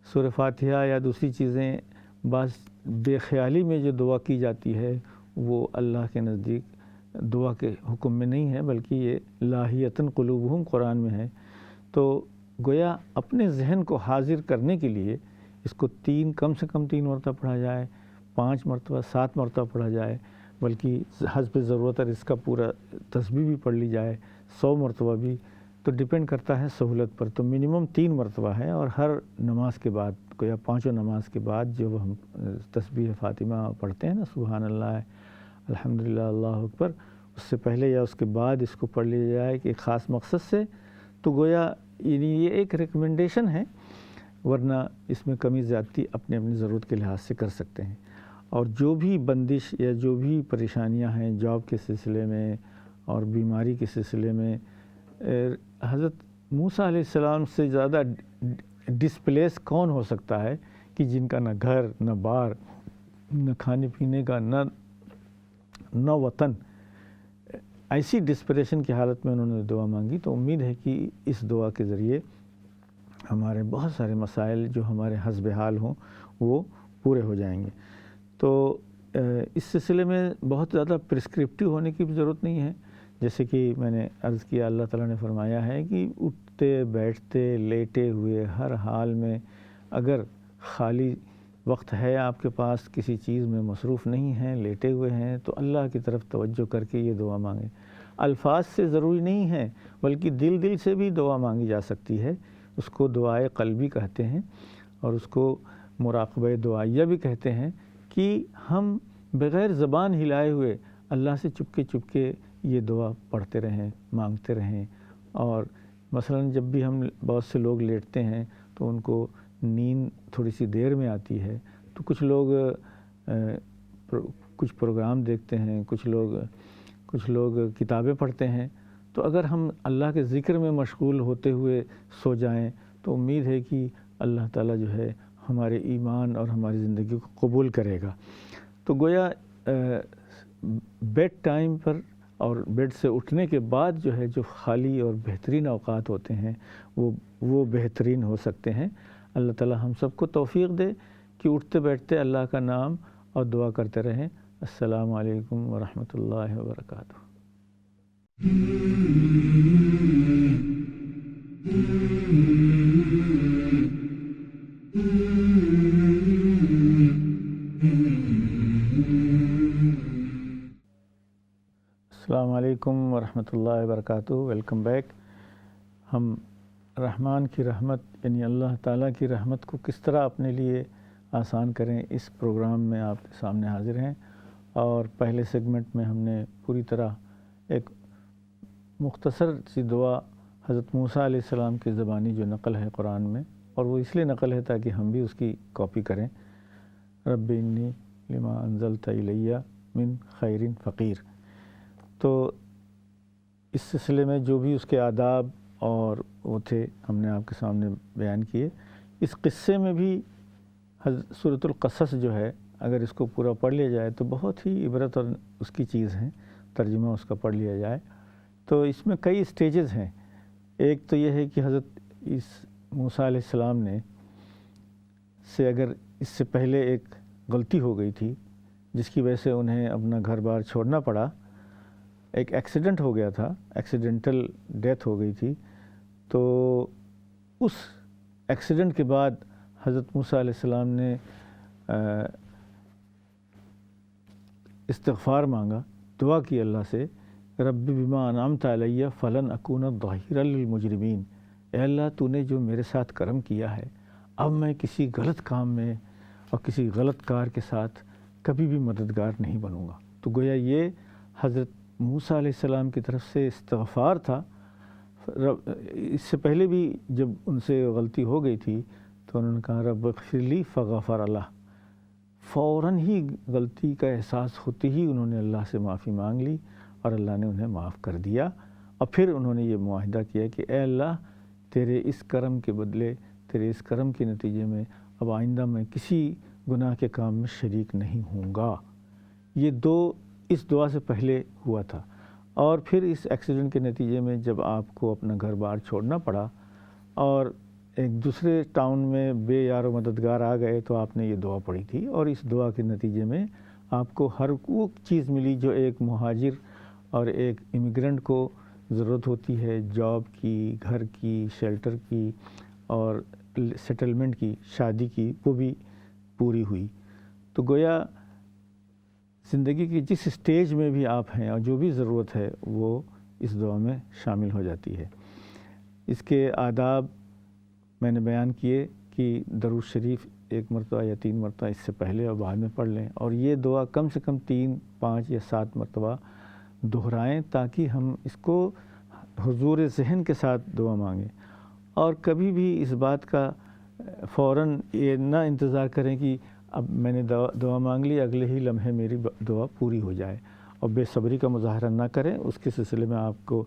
A: سورہ فاتحہ یا دوسری چیزیں بعض بے خیالی میں جو دعا کی جاتی ہے وہ اللہ کے نزدیک دعا کے حکم میں نہیں ہے، بلکہ یہ لاہیتاً قلوبہم قرآن میں ہے۔ تو گویا اپنے ذہن کو حاضر کرنے کے لیے اس کو کم سے کم 3 مرتبہ پڑھا جائے، 5 مرتبہ، 7 مرتبہ پڑھا جائے، بلکہ حسب ضرورت اور اس کا پورا تسبیح بھی پڑھ لی جائے، 100 مرتبہ بھی، تو ڈیپینڈ کرتا ہے سہولت پر۔ تو منیمم 3 مرتبہ ہے، اور ہر نماز کے بعد گویا 5 نماز کے بعد جو ہم تسبیح فاطمہ پڑھتے ہیں نا، سبحان اللہ، الحمدللہ، اللہ اکبر، اس سے پہلے یا اس کے بعد اس کو پڑھ لیا جائے کہ ایک خاص مقصد سے، تو گویا یہ ایک ریکمنڈیشن ہے، ورنہ اس میں کمی زیادتی اپنی ضرورت کے لحاظ سے کر سکتے ہیں۔ اور جو بھی بندش یا جو بھی پریشانیاں ہیں جاب کے سلسلے میں اور بیماری کے سلسلے میں، حضرت موسیٰ علیہ السلام سے زیادہ ڈسپلیس کون ہو سکتا ہے کہ جن کا نہ گھر، نہ بار، نہ کھانے پینے کا، نہ وطن، ایسی ڈسپریشن کی حالت میں انہوں نے دعا مانگی۔ تو امید ہے کہ اس دعا کے ذریعے ہمارے بہت سارے مسائل جو ہمارے حسب حال ہوں وہ پورے ہو جائیں گے۔ تو اس سلسلے میں بہت زیادہ پرسکرپٹیو ہونے کی بھی ضرورت نہیں ہے، جیسے کہ میں نے عرض کیا، اللہ تعالیٰ نے فرمایا ہے کہ اٹھتے بیٹھتے لیٹے ہوئے ہر حال میں اگر خالی وقت ہے آپ کے پاس، کسی چیز میں مصروف نہیں ہیں، لیٹے ہوئے ہیں، تو اللہ کی طرف توجہ کر کے یہ دعا مانگیں۔ الفاظ سے ضروری نہیں ہے، بلکہ دل سے بھی دعا مانگی جا سکتی ہے، اس کو دعائے قلبی کہتے ہیں، اور اس کو مراقبہ دعائیہ بھی کہتے ہیں، کہ ہم بغیر زبان ہلائے ہوئے اللہ سے چپکے یہ دعا پڑھتے رہیں، مانگتے رہیں۔ اور مثلاً جب بھی ہم بہت سے لوگ لیٹتے ہیں تو ان کو نیند تھوڑی سی دیر میں آتی ہے، تو کچھ لوگ کچھ پروگرام دیکھتے ہیں، کچھ لوگ کتابیں پڑھتے ہیں، تو اگر ہم اللہ کے ذکر میں مشغول ہوتے ہوئے سو جائیں تو امید ہے کہ اللہ تعالیٰ جو ہے ہمارے ایمان اور ہماری زندگی کو قبول کرے گا۔ تو گویا بیڈ ٹائم پر اور بیڈ سے اٹھنے کے بعد جو ہے جو خالی اور بہترین اوقات ہوتے ہیں وہ بہترین ہو سکتے ہیں۔ اللہ تعالی ہم سب کو توفیق دے کہ اٹھتے بیٹھتے اللہ کا نام اور دعا کرتے رہیں۔ السلام علیکم ورحمۃ اللہ وبرکاتہ۔ السلام علیکم ورحمۃ اللہ وبرکاتہ۔ Welcome back. ہم رحمان کی رحمت یعنی اللہ تعالیٰ کی رحمت کو کس طرح اپنے لیے آسان کریں اس پروگرام میں آپ کے سامنے حاضر ہیں، اور پہلے سیگمنٹ میں ہم نے پوری طرح ایک مختصر سی دعا حضرت موسیٰ علیہ السلام کی زبانی جو نقل ہے قرآن میں، اور وہ اس لیے نقل ہے تاکہ ہم بھی اس کی کاپی کریں، رب انی لما انزلت الی من خیر فقیر۔ تو اس سلسلے میں جو بھی اس کے آداب اور وہ تھے ہم نے آپ کے سامنے بیان کیے۔ اس قصے میں بھی سورۃ القصص جو ہے اگر اس کو پورا پڑھ لیا جائے تو بہت ہی عبرت اور اس کی چیز ہیں، ترجمہ اس کا پڑھ لیا جائے تو اس میں کئی سٹیجز ہیں۔ ایک تو یہ ہے کہ حضرت اس موسیٰ علیہ السلام نے سے اگر اس سے پہلے ایک غلطی ہو گئی تھی جس کی وجہ سے انہیں اپنا گھر بار چھوڑنا پڑا، ایک ایکسیڈنٹ ہو گیا تھا، ایکسیڈنٹل ڈیتھ ہو گئی تھی، تو اس ایکسیڈنٹ کے بعد حضرت موسیٰ علیہ السلام نے استغفار مانگا، دعا کی اللہ سے، رب بما انعمت علیہ فلن اکون ظہیرا للمجرمین، اے اللہ تو نے جو میرے ساتھ کرم کیا ہے اب میں کسی غلط کام میں اور کسی غلط کار کے ساتھ کبھی بھی مددگار نہیں بنوں گا۔ تو گویا یہ حضرت موسیٰ علیہ السلام کی طرف سے استغفار تھا۔ اس سے پہلے بھی جب ان سے غلطی ہو گئی تھی تو انہوں نے کہا رب اغفر لی فغفر اللہ، فوراً ہی غلطی کا احساس ہوتے ہی انہوں نے اللہ سے معافی مانگ لی اور اللہ نے انہیں معاف کر دیا، اور پھر انہوں نے یہ معاہدہ کیا کہ اے اللہ تیرے اس کرم کے بدلے، تیرے اس کرم کے نتیجے میں اب آئندہ میں کسی گناہ کے کام میں شریک نہیں ہوں گا۔ یہ اس دعا سے پہلے ہوا تھا، اور پھر اس ایکسیڈنٹ کے نتیجے میں جب آپ کو اپنا گھر بار چھوڑنا پڑا اور ایک دوسرے ٹاؤن میں بے یار و مددگار آ گئے تو آپ نے یہ دعا پڑھی تھی، اور اس دعا کے نتیجے میں آپ کو ہر وہ چیز ملی جو ایک مہاجر اور ایک امیگرنٹ کو ضرورت ہوتی ہے، جاب کی، گھر کی، شیلٹر کی اور سیٹلمنٹ کی، شادی کی، وہ بھی پوری ہوئی۔ تو گویا زندگی کی جس سٹیج میں بھی آپ ہیں اور جو بھی ضرورت ہے وہ اس دعا میں شامل ہو جاتی ہے۔ اس کے آداب میں نے بیان کیے کہ درود شریف 1 مرتبہ یا 3 مرتبہ اس سے پہلے اور بعد میں پڑھ لیں، اور یہ دعا کم سے کم 3، 5 یا 7 مرتبہ دہرائیں تاکہ ہم اس کو حضور ذہن کے ساتھ دعا مانگیں، اور کبھی بھی اس بات کا فوراً یہ نہ انتظار کریں کہ اب میں نے دعا مانگ لی اگلے ہی لمحے میری دعا پوری ہو جائے، اور بے صبری کا مظاہرہ نہ کریں۔ اس کے سلسلے میں آپ کو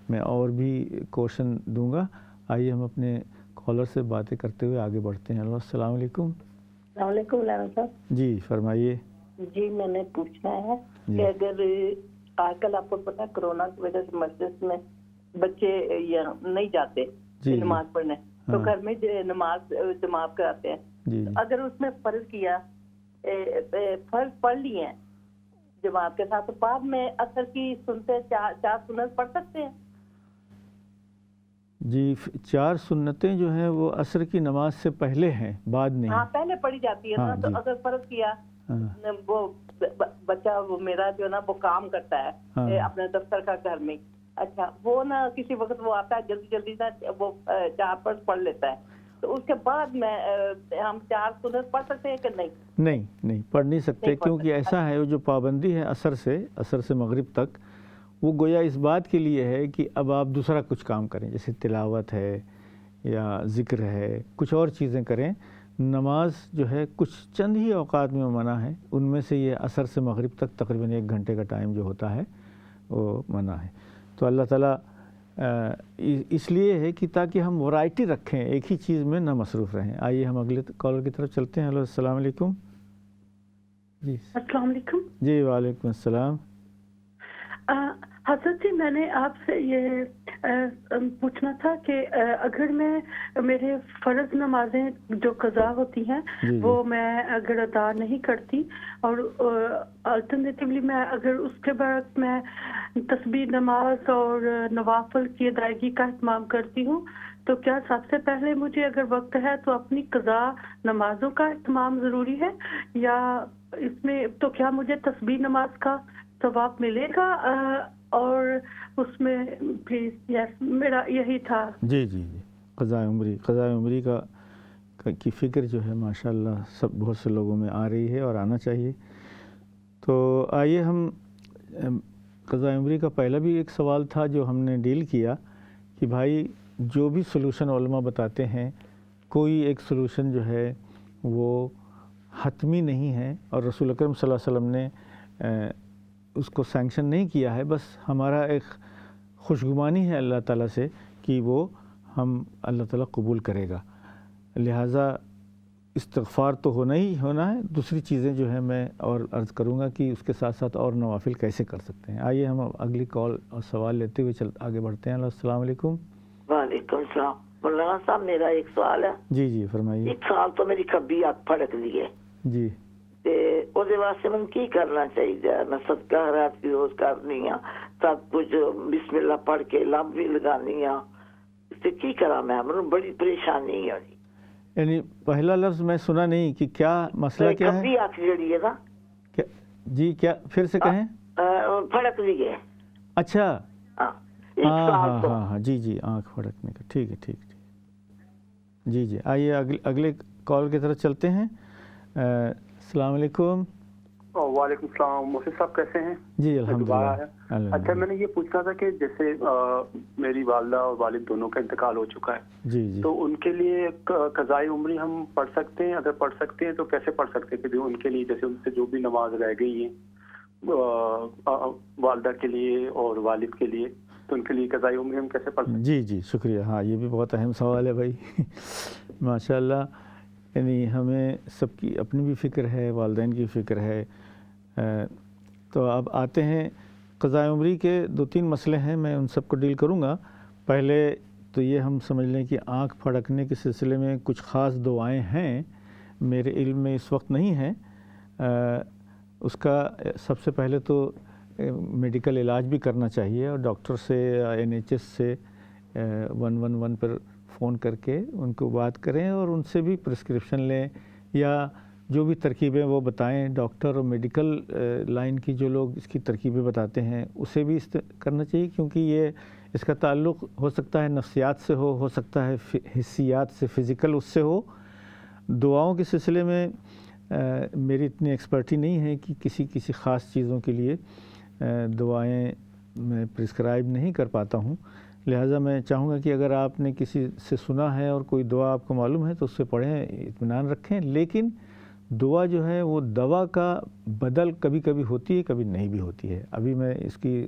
A: میں اور بھی کوشن دوں گا۔ آئیے ہم اپنے کالر سے باتیں کرتے ہوئے آگے بڑھتے ہیں۔ السلام علیکم۔
B: السلام علیکم مولانا صاحب۔
A: جی فرمائیے۔
B: جی میں نے پوچھنا ہے کہ اگر آج کل آپ کو پتا کرونا کی وجہ سے مسجد میں بچے نہیں جاتے نماز پڑھنے، تو گھر میں نماز جماعت کراتے ہیں، اگر اس میں فرض کیا، فرض پڑھ لی ہیں جماعت کے ساتھ، تو بعد میں اثر کی سنتے 4 سنت پڑھ سکتے ہیں؟
A: جی 4 سنتیں جو ہیں وہ عصر کی نماز سے پہلے ہیں، بعد نہیں۔
B: ہاں پہلے پڑھی جاتی ہے نا، تو اگر فرض کیا وہ بچہ وہ میرا جو ہے نا وہ کام کرتا ہے اپنے دفتر کا گھر میں، اچھا وہ نا کسی وقت وہ آتا ہے جلدی جلدی نا وہ 4 پڑھ لیتا ہے، تو اس کے بعد میں ہم 4 سنت پڑھ سکتے ہیں کہ نہیں؟
A: نہیں پڑھ نہیں سکتے، کیونکہ ایسا ہے وہ جو پابندی ہے عصر سے مغرب تک، وہ گویا اس بات کے لیے ہے کہ اب آپ دوسرا کچھ کام کریں، جیسے تلاوت ہے یا ذکر ہے، کچھ اور چیزیں کریں۔ نماز جو ہے کچھ چند ہی اوقات میں منع ہے، ان میں سے یہ عصر سے مغرب تک تقریباً 1 گھنٹے کا ٹائم جو ہوتا ہے وہ منع ہے۔ تو اللہ تعالیٰ اس لیے ہے کہ تاکہ ہم ورائٹی رکھیں، ایک ہی چیز میں نہ مصروف رہیں۔ آئیے ہم اگلے کالر کی طرف چلتے ہیں۔ ہیلو السلام علیکم۔ جی
D: السلام علیکم.
A: جی وعلیکم السلام.
D: حضرت جی میں نے آپ سے یہ پوچھنا تھا کہ اگر میں میرے فرض نمازیں جو قضا ہوتی ہیں وہ میں اگر ادا نہیں کرتی اور الٹرنیٹیولی میں اگر اس کے بعد میں تسبیح نماز اور نوافل کی ادائیگی کا اہتمام کرتی ہوں تو کیا سب سے پہلے مجھے اگر وقت ہے تو اپنی قضا نمازوں کا اہتمام ضروری ہے یا اس میں تو کیا مجھے تسبیح نماز کا ثواب ملے گا اور اس میں پلیز یس میرا یہی تھا.
A: جی جی جی قضاء عمری کی فکر جو ہے ماشاءاللہ بہت سے لوگوں میں آ رہی ہے اور آنا چاہیے. تو آئیے ہم قضاء عمری کا پہلا بھی ایک سوال تھا جو ہم نے ڈیل کیا کہ بھائی جو بھی سلوشن علماء بتاتے ہیں کوئی ایک سلوشن جو ہے وہ حتمی نہیں ہے اور رسول اکرم صلی اللہ علیہ وسلم نے اس کو سینکشن نہیں کیا ہے. بس ہمارا ایک خوشگمانی ہے اللہ تعالیٰ سے کہ وہ ہم اللہ تعالیٰ قبول کرے گا. لہٰذا استغفار تو ہونا ہی ہونا ہے. دوسری چیزیں جو ہیں میں اور عرض کروں گا کہ اس کے ساتھ ساتھ اور نوافل کیسے کر سکتے ہیں. آئیے ہم اگلی کال اور سوال لیتے ہوئے آگے بڑھتے ہیں. السلام علیکم.
E: وعلیکم السلام. مولانا صاحب میرا ایک سوال ہے.
A: جی جی فرمائیے.
E: ایک سال تو میری کبھی آنکھ پھڑک لی ہے
A: جی
E: ਉਹਦੇ ਵਾਸਤੇ ਮੈਨੂੰ ਕੀ ਕਰਨਾ ਚਾਹੀਦਾ ਹੈ? ਮੈਂ ਸਦਕਾ ਰਾਤ ਵੀ ਰੋਜ਼ ਕਰਨੀ ਆ ਸਭ ਕੁਝ ਬਿਸਮਿਲ੍ਲਾ ਪੜ੍ਹ ਕੇ ਲੰਬ ਵੀ ਲਗਾਨੀ ਆ ਤੇ ਕੀ ਕਰਾਂ ਮੈਂ ਮੈਨੂੰ ਬੜੀ ਪਰੇਸ਼ਾਨੀ ਹੈ.
A: یعنی پہلا لفظ میں سنا نہیں کہ کیا مسئلہ کیا ہے؟
E: کبھی آنکھ جڑی ہے نا
A: جی کیا پھر سے کہیں؟
E: پھڑک لی ہے.
A: اچھا
E: ہاں
A: ہاں ہاں جی جی آنکھ پھڑکنے کا ٹھیک ہے ٹھیک جی جی. آئیے اگلے کال کی طرف چلتے ہیں. السلام علیکم.
C: وعلیکم السلام. محسن صاحب کیسے ہیں؟
A: جی الحمدللہ.
C: اچھا میں نے یہ پوچھنا تھا کہ جیسے میری والدہ اور والد دونوں کا انتقال ہو چکا ہے
A: جی جی
C: تو ان کے لیے قضاء عمری ہم پڑھ سکتے ہیں؟ اگر پڑھ سکتے ہیں تو کیسے پڑھ سکتے ہیں کہ ان کے لیے جیسے ان سے جو بھی نماز رہ گئی ہے والدہ کے لیے اور والد کے لیے تو ان کے لیے قضاء عمری ہم کیسے پڑھ سکتے ہیں؟
A: جی جی شکریہ. ہاں یہ بھی بہت اہم سوال ہے بھائی. ماشاء اللہ. یعنی ہمیں سب کی اپنی بھی فکر ہے والدین کی فکر ہے. تو اب آتے ہیں قضاء عمری کے 2-3 مسئلے ہیں میں ان سب کو ڈیل کروں گا. پہلے تو یہ ہم سمجھ لیں کہ آنکھ پھڑکنے کے سلسلے میں کچھ خاص دعائیں ہیں میرے علم میں اس وقت نہیں ہیں. اس کا سب سے پہلے تو میڈیکل علاج بھی کرنا چاہیے اور ڈاکٹر سے NHS سے 111 پر فون کر کے ان کو بات کریں اور ان سے بھی پرسکرپشن لیں یا جو بھی ترکیبیں وہ بتائیں. ڈاکٹر اور میڈیکل لائن کی جو لوگ اس کی ترکیبیں بتاتے ہیں اسے بھی کرنا چاہیے کیونکہ یہ اس کا تعلق ہو سکتا ہے نفسیات سے ہو سکتا ہے حسیات سے فزیکل اس سے ہو. دعاؤں کے سلسلے میں میری اتنی ایکسپرٹی نہیں ہے کہ کسی خاص چیزوں کے لیے دعائیں میں پرسکرائب نہیں کر پاتا ہوں. لہٰذا میں چاہوں گا کہ اگر آپ نے کسی سے سنا ہے اور کوئی دعا آپ کو معلوم ہے تو اس سے پڑھیں اطمینان رکھیں. لیکن دعا جو ہے وہ دوا کا بدل کبھی کبھی ہوتی ہے کبھی نہیں بھی ہوتی ہے. ابھی میں اس کی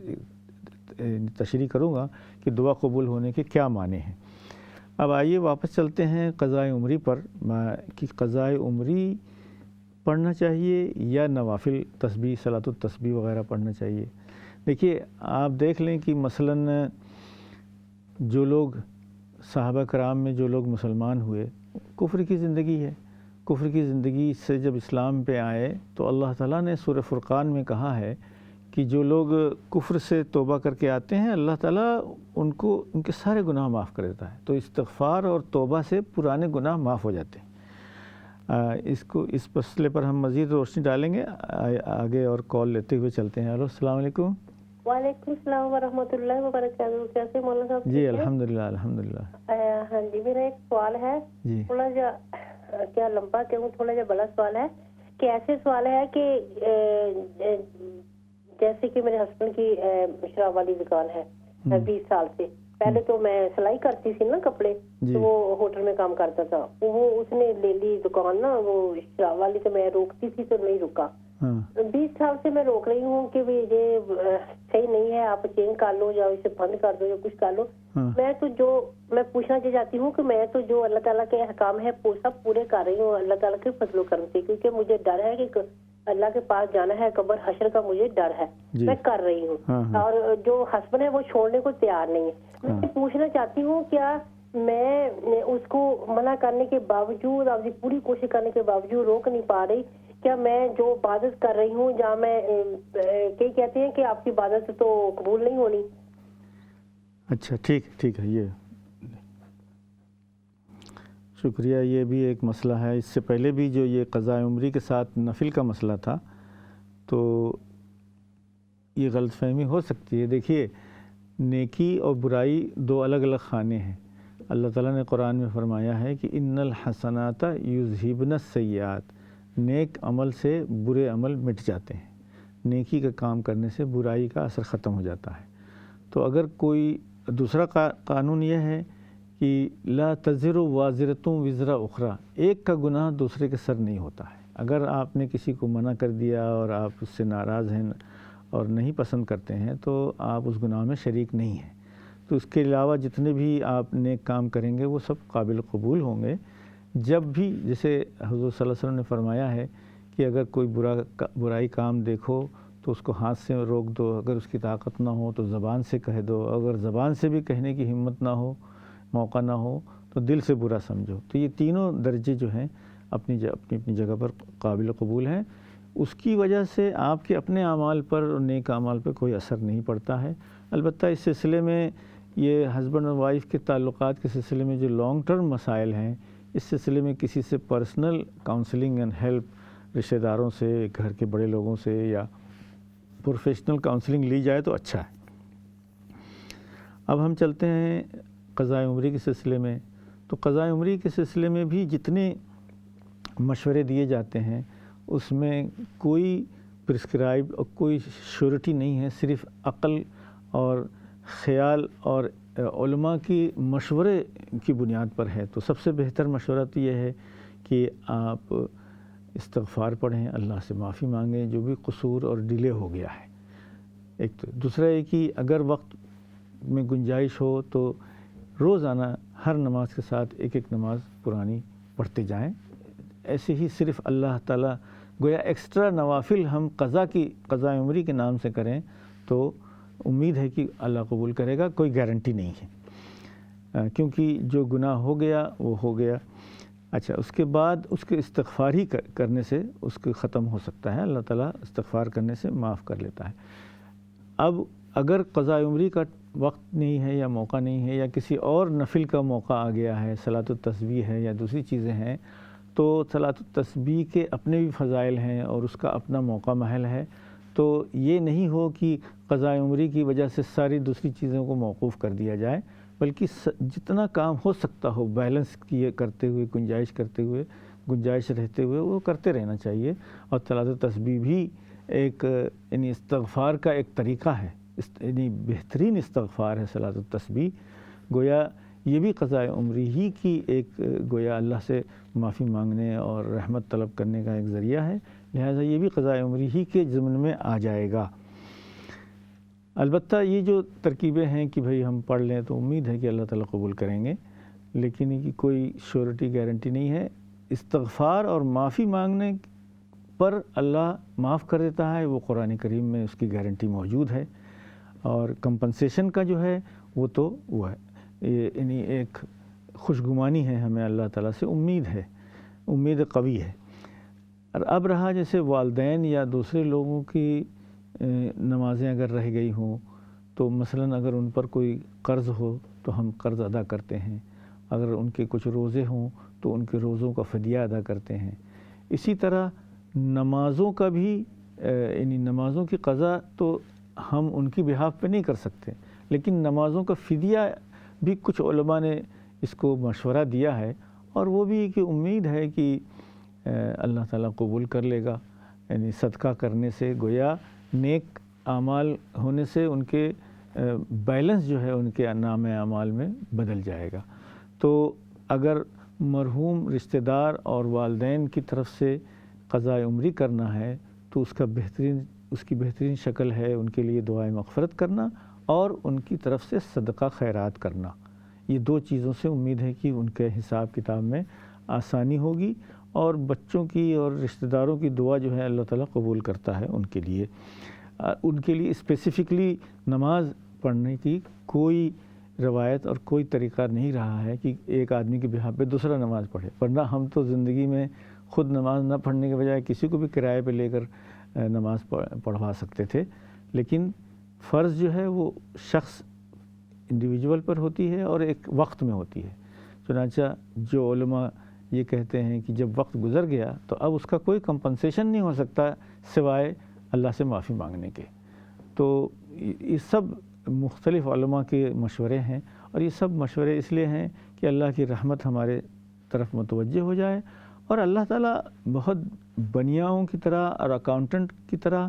A: تشریح کروں گا کہ دعا قبول ہونے کے کیا معنی ہیں. اب آئیے واپس چلتے ہیں قضاء عمری پر کہ قضاء عمری پڑھنا چاہیے یا نوافل تسبیح صلاۃ التسبیح وغیرہ پڑھنا چاہیے. دیکھیے آپ دیکھ لیں کہ مثلاً جو لوگ صحابہ کرام میں جو لوگ مسلمان ہوئے کفر کی زندگی ہے. کفر کی زندگی سے جب اسلام پہ آئے تو اللہ تعالیٰ نے سورہ فرقان میں کہا ہے کہ جو لوگ کفر سے توبہ کر کے آتے ہیں اللہ تعالیٰ ان کے سارے گناہ معاف کر دیتا ہے. تو استغفار اور توبہ سے پرانے گناہ معاف ہو جاتے ہیں. اس مسئلے پر ہم مزید روشنی ڈالیں گے آگے اور کال لیتے ہوئے چلتے ہیں. السلام علیکم.
F: وعلیکم السلام ورحمۃ اللہ وبرکاتہ. کیسے مولانا صاحب؟
A: جی الحمدللہ الحمدللہ.
F: ہاں جی میرا ایک سوال ہے تھوڑا جا کیا لمبا کیوں تھوڑا جا بڑا سوال ہے کہ ایسے سوال ہے کہ جیسے کہ میرے ہسبینڈ کی شراب والی دکان ہے 20 سال سے. پہلے تو میں سلائی کرتی تھی نا کپڑے تو وہ ہوٹل میں کام کرتا تھا. وہ اس نے لے لی دکان نا وہ شراب والی تو میں روکتی تھی تو نہیں رکا. 20 سال سے میں روک رہی ہوں کہ یہ صحیح نہیں ہے آپ چینج کر لو یا اسے بند کر دو یا کچھ کر لو. میں پوچھنا چاہتی ہوں کہ میں تو جو اللہ تعالیٰ کے احکام ہے سب پورے کر رہی ہوں اللہ تعالیٰ کے فضل و کرم سے کیونکہ مجھے ڈر ہے کہ اللہ کے پاس جانا ہے, قبر حشر کا مجھے ڈر ہے, میں کر رہی ہوں, اور جو ہسبینڈ ہے وہ چھوڑنے کو تیار نہیں ہے. میں پوچھنا چاہتی ہوں کیا میں اس کو منع کرنے کے باوجود, آپ پوری کوشش کرنے کے باوجود روک نہیں پا رہی, کیا میں جو عبادت کر رہی ہوں, جہاں میں کئی کہتے ہیں کہ آپ کی عبادت تو قبول نہیں ہونی.
A: اچھا ٹھیک ہے, یہ شکریہ. یہ بھی ایک مسئلہ ہے. اس سے پہلے بھی جو یہ قضاء عمری کے ساتھ نفل کا مسئلہ تھا, تو یہ غلط فہمی ہو سکتی ہے. دیکھیے, نیکی اور برائی دو الگ الگ خانے ہیں. اللہ تعالیٰ نے قرآن میں فرمایا ہے کہ ان الحسنات یذہبن السیئات, نیک عمل سے برے عمل مٹ جاتے ہیں. نیکی کا کام کرنے سے برائی کا اثر ختم ہو جاتا ہے. تو اگر کوئی دوسرا قانون یہ ہے کہ لا تزر وازرۃ وزر اخرى, ایک کا گناہ دوسرے کے سر نہیں ہوتا ہے. اگر آپ نے کسی کو منع کر دیا اور آپ اس سے ناراض ہیں اور نہیں پسند کرتے ہیں, تو آپ اس گناہ میں شریک نہیں ہیں. تو اس کے علاوہ جتنے بھی آپ نیک کام کریں گے وہ سب قابل قبول ہوں گے. جب بھی, جیسے حضور صلی اللہ علیہ وسلم نے فرمایا ہے کہ اگر کوئی برائی کام دیکھو تو اس کو ہاتھ سے روک دو, اگر اس کی طاقت نہ ہو تو زبان سے کہہ دو, اگر زبان سے بھی کہنے کی ہمت نہ ہو, موقع نہ ہو, تو دل سے برا سمجھو. تو یہ تینوں درجے جو ہیں اپنی جگہ پر قابل قبول ہیں. اس کی وجہ سے آپ کے اپنے اعمال پر اور نیک اعمال پر کوئی اثر نہیں پڑتا ہے. البتہ اس سلسلے میں یہ ہسبینڈ اور وائف کے تعلقات کے سلسلے میں جو لانگ ٹرم مسائل ہیں, اس سلسلے میں کسی سے پرسنل کاؤنسلنگ اینڈ ہیلپ, رشتہ داروں سے, گھر کے بڑے لوگوں سے یا پروفیشنل کاؤنسلنگ لی جائے تو اچھا ہے. اب ہم چلتے ہیں قضاء عمری کے سلسلے میں. تو قضاء عمری کے سلسلے میں بھی جتنے مشورے دیے جاتے ہیں اس میں کوئی پرسکرائب اور کوئی شیورٹی نہیں ہے, صرف عقل اور خیال اور علماء کی مشورے کی بنیاد پر ہے. تو سب سے بہتر مشورہ تو یہ ہے کہ آپ استغفار پڑھیں, اللہ سے معافی مانگیں جو بھی قصور اور ڈیلے ہو گیا ہے. ایک تو دوسرا ہے کہ اگر وقت میں گنجائش ہو تو روزانہ ہر نماز کے ساتھ ایک نماز پرانی پڑھتے جائیں. ایسے ہی صرف اللہ تعالیٰ گویا ایکسٹرا نوافل ہم قضاء عمری کے نام سے کریں تو امید ہے کہ اللہ قبول کرے گا, کوئی گارنٹی نہیں ہے, کیونکہ جو گناہ ہو گیا وہ ہو گیا. اچھا, اس کے بعد اس کے استغفار ہی کرنے سے اس کو ختم ہو سکتا ہے. اللہ تعالیٰ استغفار کرنے سے معاف کر لیتا ہے. اب اگر قضاء عمری کا وقت نہیں ہے یا موقع نہیں ہے یا کسی اور نفل کا موقع آ گیا ہے, صلاۃ التسبیح ہے یا دوسری چیزیں ہیں, تو صلاۃ التسبیح کے اپنے بھی فضائل ہیں اور اس کا اپنا موقع محل ہے. تو یہ نہیں ہو کہ قضاء عمری کی وجہ سے ساری دوسری چیزوں کو موقوف کر دیا جائے, بلکہ جتنا کام ہو سکتا ہو بیلنس کیے کرتے ہوئے, گنجائش رہتے ہوئے وہ کرتے رہنا چاہیے. اور صلاۃ التسبیح بھی ایک یعنی استغفار کا ایک طریقہ ہے, یعنی بہترین استغفار ہے صلاۃ التسبیح. گویا یہ بھی قضاء عمری ہی کی ایک گویا اللہ سے معافی مانگنے اور رحمت طلب کرنے کا ایک ذریعہ ہے. لہٰذا یہ بھی قضاء عمری ہی کے ضمن میں آ جائے گا. البتہ یہ جو ترکیبیں ہیں کہ بھئی ہم پڑھ لیں تو امید ہے کہ اللہ تعالیٰ قبول کریں گے, لیکن یہ کوئی شیورٹی گارنٹی نہیں ہے. استغفار اور معافی مانگنے پر اللہ معاف کر دیتا ہے, وہ قرآن کریم میں اس کی گارنٹی موجود ہے. اور کمپنسیشن کا جو ہے وہ تو وہ ہے, یعنی ایک خوشگمانی ہے, ہمیں اللہ تعالیٰ سے امید قوی ہے. اور اب رہا جیسے والدین یا دوسرے لوگوں کی نمازیں اگر رہ گئی ہوں, تو مثلاً اگر ان پر کوئی قرض ہو تو ہم قرض ادا کرتے ہیں, اگر ان کے کچھ روزے ہوں تو ان کے روزوں کا فدیہ ادا کرتے ہیں. اسی طرح نمازوں کا بھی یعنی نمازوں کی قضا تو ہم ان کی بہاف پہ نہیں کر سکتے, لیکن نمازوں کا فدیہ بھی کچھ علماء نے اس کو مشورہ دیا ہے, اور وہ بھی کہ امید ہے کہ اللہ تعالیٰ قبول کر لے گا. یعنی صدقہ کرنے سے گویا نیک اعمال ہونے سے ان کے بیلنس جو ہے ان کے نام اعمال میں بدل جائے گا. تو اگر مرحوم رشتہ دار اور والدین کی طرف سے قضاء عمری کرنا ہے تو اس کی بہترین شکل ہے ان کے لیے دعائے مغفرت کرنا اور ان کی طرف سے صدقہ خیرات کرنا. یہ دو چیزوں سے امید ہے کہ ان کے حساب کتاب میں آسانی ہوگی اور بچوں کی اور رشتہ داروں کی دعا جو ہے اللہ تعالیٰ قبول کرتا ہے ان کے لیے اسپیسیفکلی نماز پڑھنے کی کوئی روایت اور کوئی طریقہ نہیں رہا ہے کہ ایک آدمی کے بہا پہ دوسرا نماز پڑھے، ورنہ ہم تو زندگی میں خود نماز نہ پڑھنے کے بجائے کسی کو بھی کرائے پہ لے کر نماز پڑھوا سکتے تھے، لیکن فرض جو ہے وہ شخص انڈیویجول پر ہوتی ہے اور ایک وقت میں ہوتی ہے۔ چنانچہ جو علماء یہ کہتے ہیں کہ جب وقت گزر گیا تو اب اس کا کوئی کمپنسیشن نہیں ہو سکتا سوائے اللہ سے معافی مانگنے کے۔ تو یہ سب مختلف علماء کے مشورے ہیں، اور یہ سب مشورے اس لیے ہیں کہ اللہ کی رحمت ہمارے طرف متوجہ ہو جائے، اور اللہ تعالیٰ بہت بنیاؤں کی طرح اور اکاؤنٹنٹ کی طرح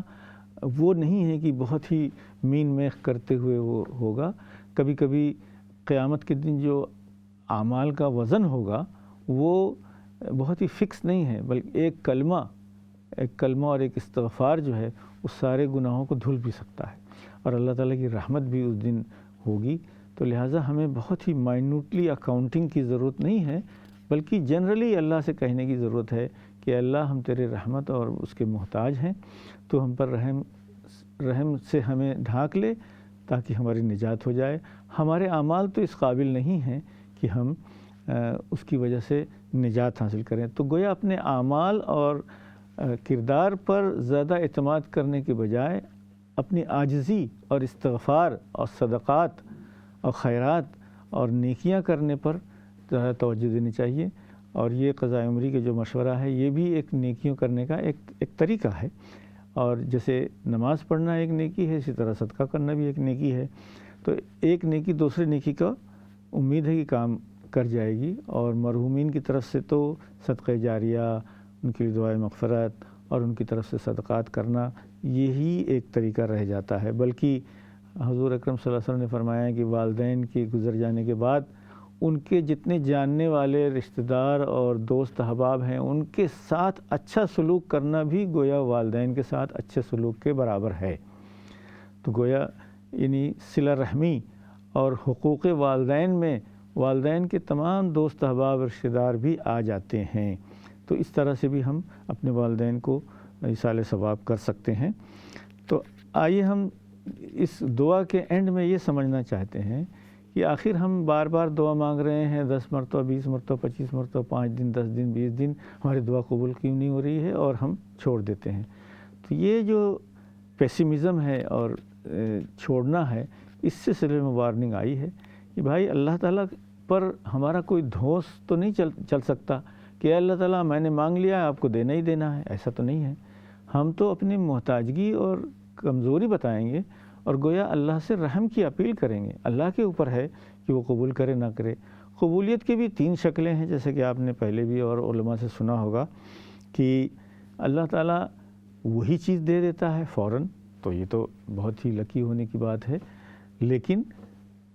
A: وہ نہیں ہے کہ بہت ہی مین میخ کرتے ہوئے وہ ہوگا۔ کبھی کبھی قیامت کے دن جو اعمال کا وزن ہوگا وہ بہت ہی فکس نہیں ہے، بلکہ ایک کلمہ اور ایک استغفار جو ہے اس سارے گناہوں کو دھل بھی سکتا ہے، اور اللہ تعالیٰ کی رحمت بھی اس دن ہوگی۔ تو لہٰذا ہمیں بہت ہی مائنوٹلی اکاؤنٹنگ کی ضرورت نہیں ہے، بلکہ جنرلی اللہ سے کہنے کی ضرورت ہے کہ اللہ ہم تیرے رحمت اور اس کے محتاج ہیں، تو ہم پر رحم سے ہمیں ڈھانک لے تاکہ ہماری نجات ہو جائے۔ ہمارے اعمال تو اس قابل نہیں ہیں کہ ہم اس کی وجہ سے نجات حاصل کریں، تو گویا اپنے اعمال اور کردار پر زیادہ اعتماد کرنے کے بجائے اپنی عاجزی اور استغفار اور صدقات اور خیرات اور نیکیاں کرنے پر زیادہ توجہ دینی چاہیے۔ اور یہ قضاء عمری کے جو مشورہ ہے یہ بھی ایک نیکیوں کرنے کا ایک طریقہ ہے، اور جیسے نماز پڑھنا ایک نیکی ہے، اسی طرح صدقہ کرنا بھی ایک نیکی ہے۔ تو ایک نیکی دوسرے نیکی کا امید ہے کہ کام کر جائے گی، اور مرحومین کی طرف سے تو صدقہ جاریہ، ان کی دعائے مغفرت اور ان کی طرف سے صدقات کرنا یہی ایک طریقہ رہ جاتا ہے۔ بلکہ حضور اکرم صلی اللہ علیہ وسلم نے فرمایا ہے کہ والدین کے گزر جانے کے بعد ان کے جتنے جاننے والے رشتہ دار اور دوست احباب ہیں ان کے ساتھ اچھا سلوک کرنا بھی گویا والدین کے ساتھ اچھے سلوک کے برابر ہے۔ تو گویا یعنی صلہ رحمی اور حقوق والدین میں والدین کے تمام دوست احباب رشتہ دار بھی آ جاتے ہیں، تو اس طرح سے بھی ہم اپنے والدین کو ایصال ثواب کر سکتے ہیں۔ تو آئیے ہم اس دعا کے اینڈ میں یہ سمجھنا چاہتے ہیں کہ آخر ہم بار بار دعا مانگ رہے ہیں، 10 مرتبہ 20 مرتبہ 25 مرتبہ 5 دن 10 دن 20 دن ہماری دعا قبول کیوں نہیں ہو رہی ہے اور ہم چھوڑ دیتے ہیں۔ تو یہ جو پیسیمزم ہے اور چھوڑنا ہے، اس سلسلے میں وارننگ آئی ہے کہ بھائی اللہ تعالیٰ پر ہمارا کوئی دھوس تو نہیں چل سکتا کہ اللہ تعالیٰ میں نے مانگ لیا ہے آپ کو دینا ہی دینا ہے، ایسا تو نہیں ہے۔ ہم تو اپنی محتاجگی اور کمزوری بتائیں گے اور گویا اللہ سے رحم کی اپیل کریں گے۔ اللہ کے اوپر ہے کہ وہ قبول کرے نہ کرے۔ قبولیت کی بھی 3 شکلیں ہیں، جیسے کہ آپ نے پہلے بھی اور علماء سے سنا ہوگا کہ اللہ تعالیٰ وہی چیز دے دیتا ہے فوراً، تو یہ تو بہت ہی لکی ہونے کی بات ہے۔ لیکن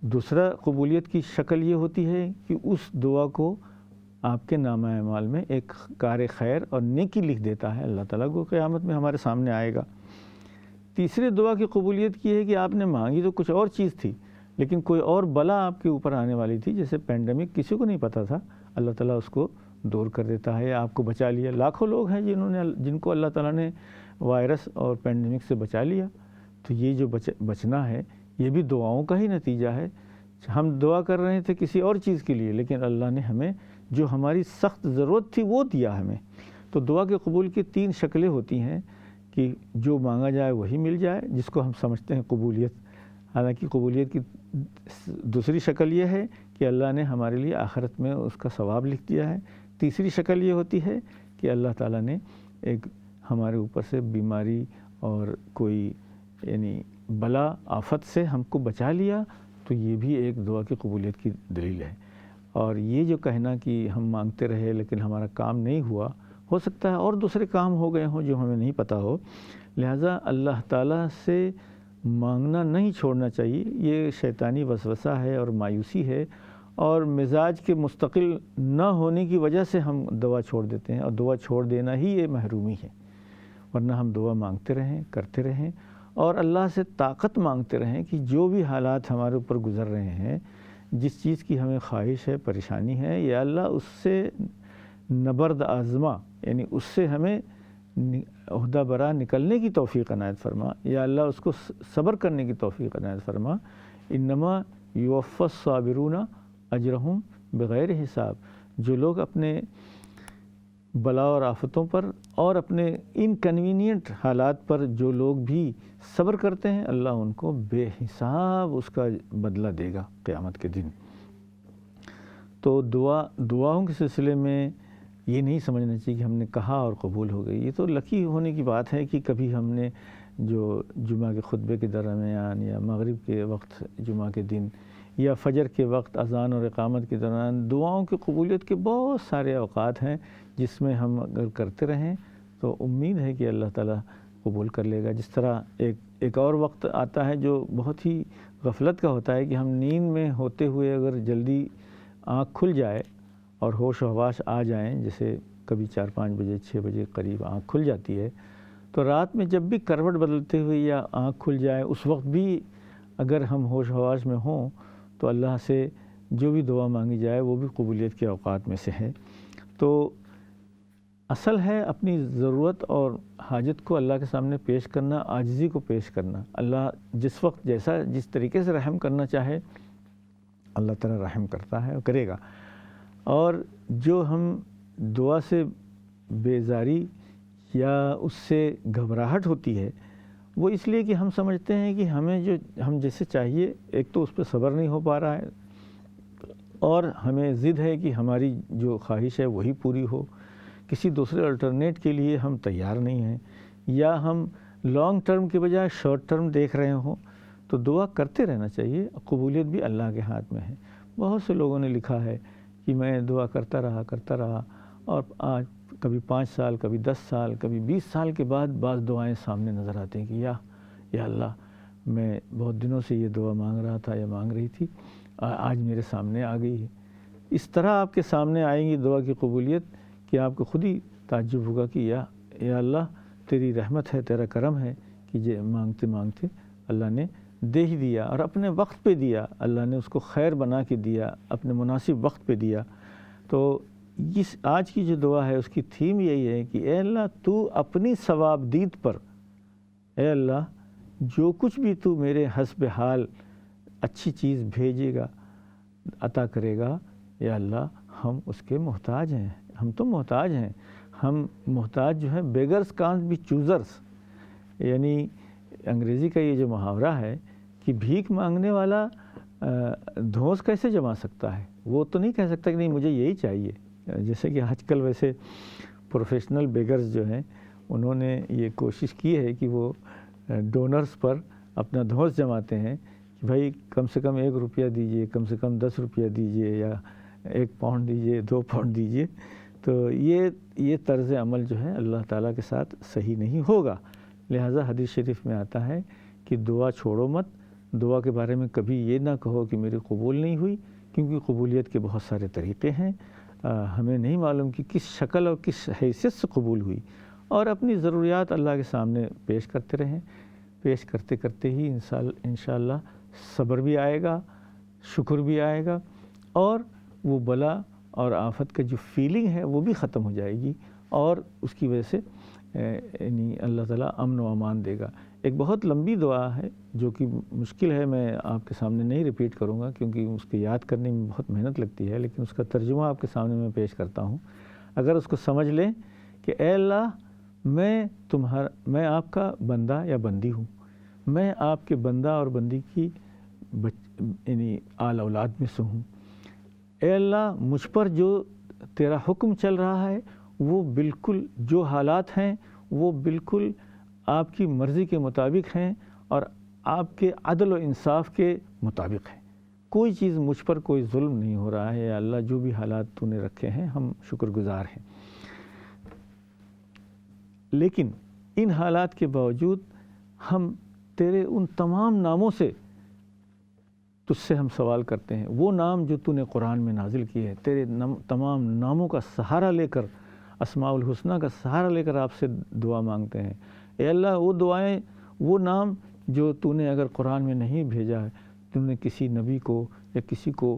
A: دوسرا قبولیت کی شکل یہ ہوتی ہے کہ اس دعا کو آپ کے نامہ اعمال میں ایک کار خیر اور نیکی لکھ دیتا ہے اللہ تعالیٰ کو، قیامت میں ہمارے سامنے آئے گا۔ تیسری دعا کی قبولیت کی ہے کہ آپ نے مانگی تو کچھ اور چیز تھی، لیکن کوئی اور بلا آپ کے اوپر آنے والی تھی، جیسے پینڈیمک، کسی کو نہیں پتہ تھا، اللہ تعالیٰ اس کو دور کر دیتا ہے، آپ کو بچا لیا۔ لاکھوں لوگ ہیں جن کو اللہ تعالیٰ نے وائرس اور پینڈیمک سے بچا لیا۔ تو یہ جو بچنا ہے یہ بھی دعاؤں کا ہی نتیجہ ہے۔ ہم دعا کر رہے تھے کسی اور چیز کے لیے، لیکن اللہ نے ہمیں جو ہماری سخت ضرورت تھی وہ دیا ہمیں۔ تو دعا کے قبول کی 3 شکلیں ہوتی ہیں کہ جو مانگا جائے وہی مل جائے، جس کو ہم سمجھتے ہیں قبولیت۔ حالانکہ قبولیت کی دوسری شکل یہ ہے کہ اللہ نے ہمارے لیے آخرت میں اس کا ثواب لکھ دیا ہے۔ تیسری شکل یہ ہوتی ہے کہ اللہ تعالیٰ نے ایک ہمارے اوپر سے بیماری اور کوئی یعنی بلا آفت سے ہم کو بچا لیا، تو یہ بھی ایک دعا کی قبولیت کی دلیل ہے۔ اور یہ جو کہنا کہ ہم مانگتے رہے لیکن ہمارا کام نہیں ہوا، ہو سکتا ہے اور دوسرے کام ہو گئے ہوں جو ہمیں نہیں پتہ ہو، لہٰذا اللہ تعالیٰ سے مانگنا نہیں چھوڑنا چاہیے۔ یہ شیطانی وسوسہ ہے اور مایوسی ہے، اور مزاج کے مستقل نہ ہونے کی وجہ سے ہم دعا چھوڑ دیتے ہیں، اور دعا چھوڑ دینا ہی یہ محرومی ہے۔ ورنہ ہم دعا مانگتے رہیں، کرتے رہیں، اور اللہ سے طاقت مانگتے رہیں کہ جو بھی حالات ہمارے اوپر گزر رہے ہیں، جس چیز کی ہمیں خواہش ہے، پریشانی ہے، یا اللہ اس سے نبرد آزما، یعنی اس سے ہمیں عہدہ برا نکلنے کی توفیق عنایت فرما، یا اللہ اس کو صبر کرنے کی توفیق عنایت فرما۔ انما یوفی الصابرون اجرہم بغیر حساب، جو لوگ اپنے بلا اور آفتوں پر اور اپنے انکنوینئنٹ حالات پر جو لوگ بھی صبر کرتے ہیں، اللہ ان کو بے حساب اس کا بدلہ دے گا قیامت کے دن۔ تو دعاؤں کے سلسلے میں یہ نہیں سمجھنا چاہیے کہ ہم نے کہا اور قبول ہو گئی۔ یہ تو لکی ہونے کی بات ہے کہ کبھی ہم نے جو جمعہ کے خطبے کے درمیان یا مغرب کے وقت جمعہ کے دن یا فجر کے وقت اذان اور اقامت کے دوران دعاؤں کی قبولیت کے بہت سارے اوقات ہیں جس میں ہم اگر کرتے رہیں تو امید ہے کہ اللہ تعالیٰ قبول کر لے گا۔ جس طرح ایک اور وقت آتا ہے جو بہت ہی غفلت کا ہوتا ہے کہ ہم نیند میں ہوتے ہوئے اگر جلدی آنکھ کھل جائے اور ہوش و حواس آ جائیں، جیسے کبھی 4-5 بجے 6 بجے قریب آنکھ کھل جاتی ہے، تو رات میں جب بھی کروٹ بدلتے ہوئے یا آنکھ کھل جائے اس وقت بھی اگر ہم ہوش و حواس میں ہوں تو اللہ سے جو بھی دعا مانگی جائے وہ بھی قبولیت کے اوقات میں سے ہے۔ تو اصل ہے اپنی ضرورت اور حاجت کو اللہ کے سامنے پیش کرنا، عاجزی کو پیش کرنا۔ اللہ جس وقت جس طریقے سے رحم کرنا چاہے اللہ تعالیٰ رحم کرتا ہے اور کرے گا۔ اور جو ہم دعا سے بیزاری یا اس سے گھبراہٹ ہوتی ہے وہ اس لیے کہ ہم سمجھتے ہیں کہ ہم جیسے چاہیے، ایک تو اس پہ صبر نہیں ہو پا رہا ہے اور ہمیں ضد ہے کہ ہماری جو خواہش ہے وہی پوری ہو، کسی دوسرے الٹرنیٹ کے لیے ہم تیار نہیں ہیں، یا ہم لانگ ٹرم کے بجائے شارٹ ٹرم دیکھ رہے ہوں، تو دعا کرتے رہنا چاہیے۔ قبولیت بھی اللہ کے ہاتھ میں ہے۔ بہت سے لوگوں نے لکھا ہے کہ میں دعا کرتا رہا اور آج کبھی 5 سال، کبھی 10 سال، کبھی 20 سال کے بعد بعض دعائیں سامنے نظر آتی ہیں کہ یا اللہ میں بہت دنوں سے یہ دعا مانگ رہا تھا یا مانگ رہی تھی، آج میرے سامنے آ گئی ہے۔ اس طرح آپ کے سامنے آئیں گی دعا کی قبولیت کہ آپ کو خود ہی تعجب ہوگا کہ یا اللہ تیری رحمت ہے، تیرا کرم ہے کہ یہ مانگتے مانگتے اللہ نے دے ہی دیا، اور اپنے وقت پہ دیا، اللہ نے اس کو خیر بنا کے دیا، اپنے مناسب وقت پہ دیا۔ تو آج کی جو دعا ہے اس کی تھیم یہی ہے کہ اے اللہ تو اپنی ثواب دید پر، اے اللہ جو کچھ بھی تو میرے حسب حال اچھی چیز بھیجے گا، عطا کرے گا، یا اللہ ہم اس کے محتاج ہیں، ہم تو محتاج ہیں۔ ہم محتاج جو ہے بیگرز کانٹ بی چوزرز، یعنی انگریزی کا یہ جو محاورہ ہے کہ بھیک مانگنے والا دھوس کیسے جما سکتا ہے، وہ تو نہیں کہہ سکتا کہ نہیں مجھے یہی چاہیے۔ جیسے کہ آج کل ویسے پروفیشنل بیگرز جو ہیں انہوں نے یہ کوشش کی ہے کہ وہ ڈونرز پر اپنا دھوس جماتے ہیں کہ بھائی کم سے کم 1 روپیہ دیجئے، کم سے کم 10 روپیہ دیجئے، یا 1 پاؤنڈ دیجئے، 2 پاؤنڈ دیجئے۔ تو یہ طرز عمل جو ہے اللہ تعالیٰ کے ساتھ صحیح نہیں ہوگا۔ لہٰذا حدیث شریف میں آتا ہے کہ دعا چھوڑو مت، دعا کے بارے میں کبھی یہ نہ کہو کہ میری قبول نہیں ہوئی، کیونکہ قبولیت کے بہت سارے طریقے ہیں، ہمیں نہیں معلوم کہ کس شکل اور کس حیثیت سے قبول ہوئی۔ اور اپنی ضروریات اللہ کے سامنے پیش کرتے رہیں، پیش کرتے کرتے ہی انشاءاللہ صبر بھی آئے گا، شکر بھی آئے گا، اور وہ بلا اور آفت کا جو فیلنگ ہے وہ بھی ختم ہو جائے گی، اور اس کی وجہ سے یعنی اللہ تعالیٰ امن و امان دے گا۔ ایک بہت لمبی دعا ہے جو کہ مشکل ہے، میں آپ کے سامنے نہیں ریپیٹ کروں گا کیونکہ اس کے یاد کرنے میں بہت محنت لگتی ہے، لیکن اس کا ترجمہ آپ کے سامنے میں پیش کرتا ہوں۔ اگر اس کو سمجھ لیں کہ اے اللہ میں آپ کا بندہ یا بندی ہوں، میں آپ کے بندہ اور بندی کی یعنی آل اولاد میں سے ہوں، اے اللہ مجھ پر جو تیرا حکم چل رہا ہے وہ بالکل، جو حالات ہیں وہ بالکل آپ کی مرضی کے مطابق ہیں اور آپ کے عدل و انصاف کے مطابق ہیں، کوئی چیز مجھ پر کوئی ظلم نہیں ہو رہا ہے۔ یا اللہ جو بھی حالات تو نے رکھے ہیں ہم شکر گزار ہیں، لیکن ان حالات کے باوجود ہم تیرے ان تمام ناموں سے تجھ سے ہم سوال کرتے ہیں، وہ نام جو تو نے قرآن میں نازل کیے ہیں، تیرے تمام ناموں کا سہارا لے کر، اسماء الحسنہ کا سہارا لے کر آپ سے دعا مانگتے ہیں۔ اے اللہ وہ دعائیں، وہ نام جو تو نے اگر قرآن میں نہیں بھیجا ہے، تو نے کسی نبی کو یا کسی کو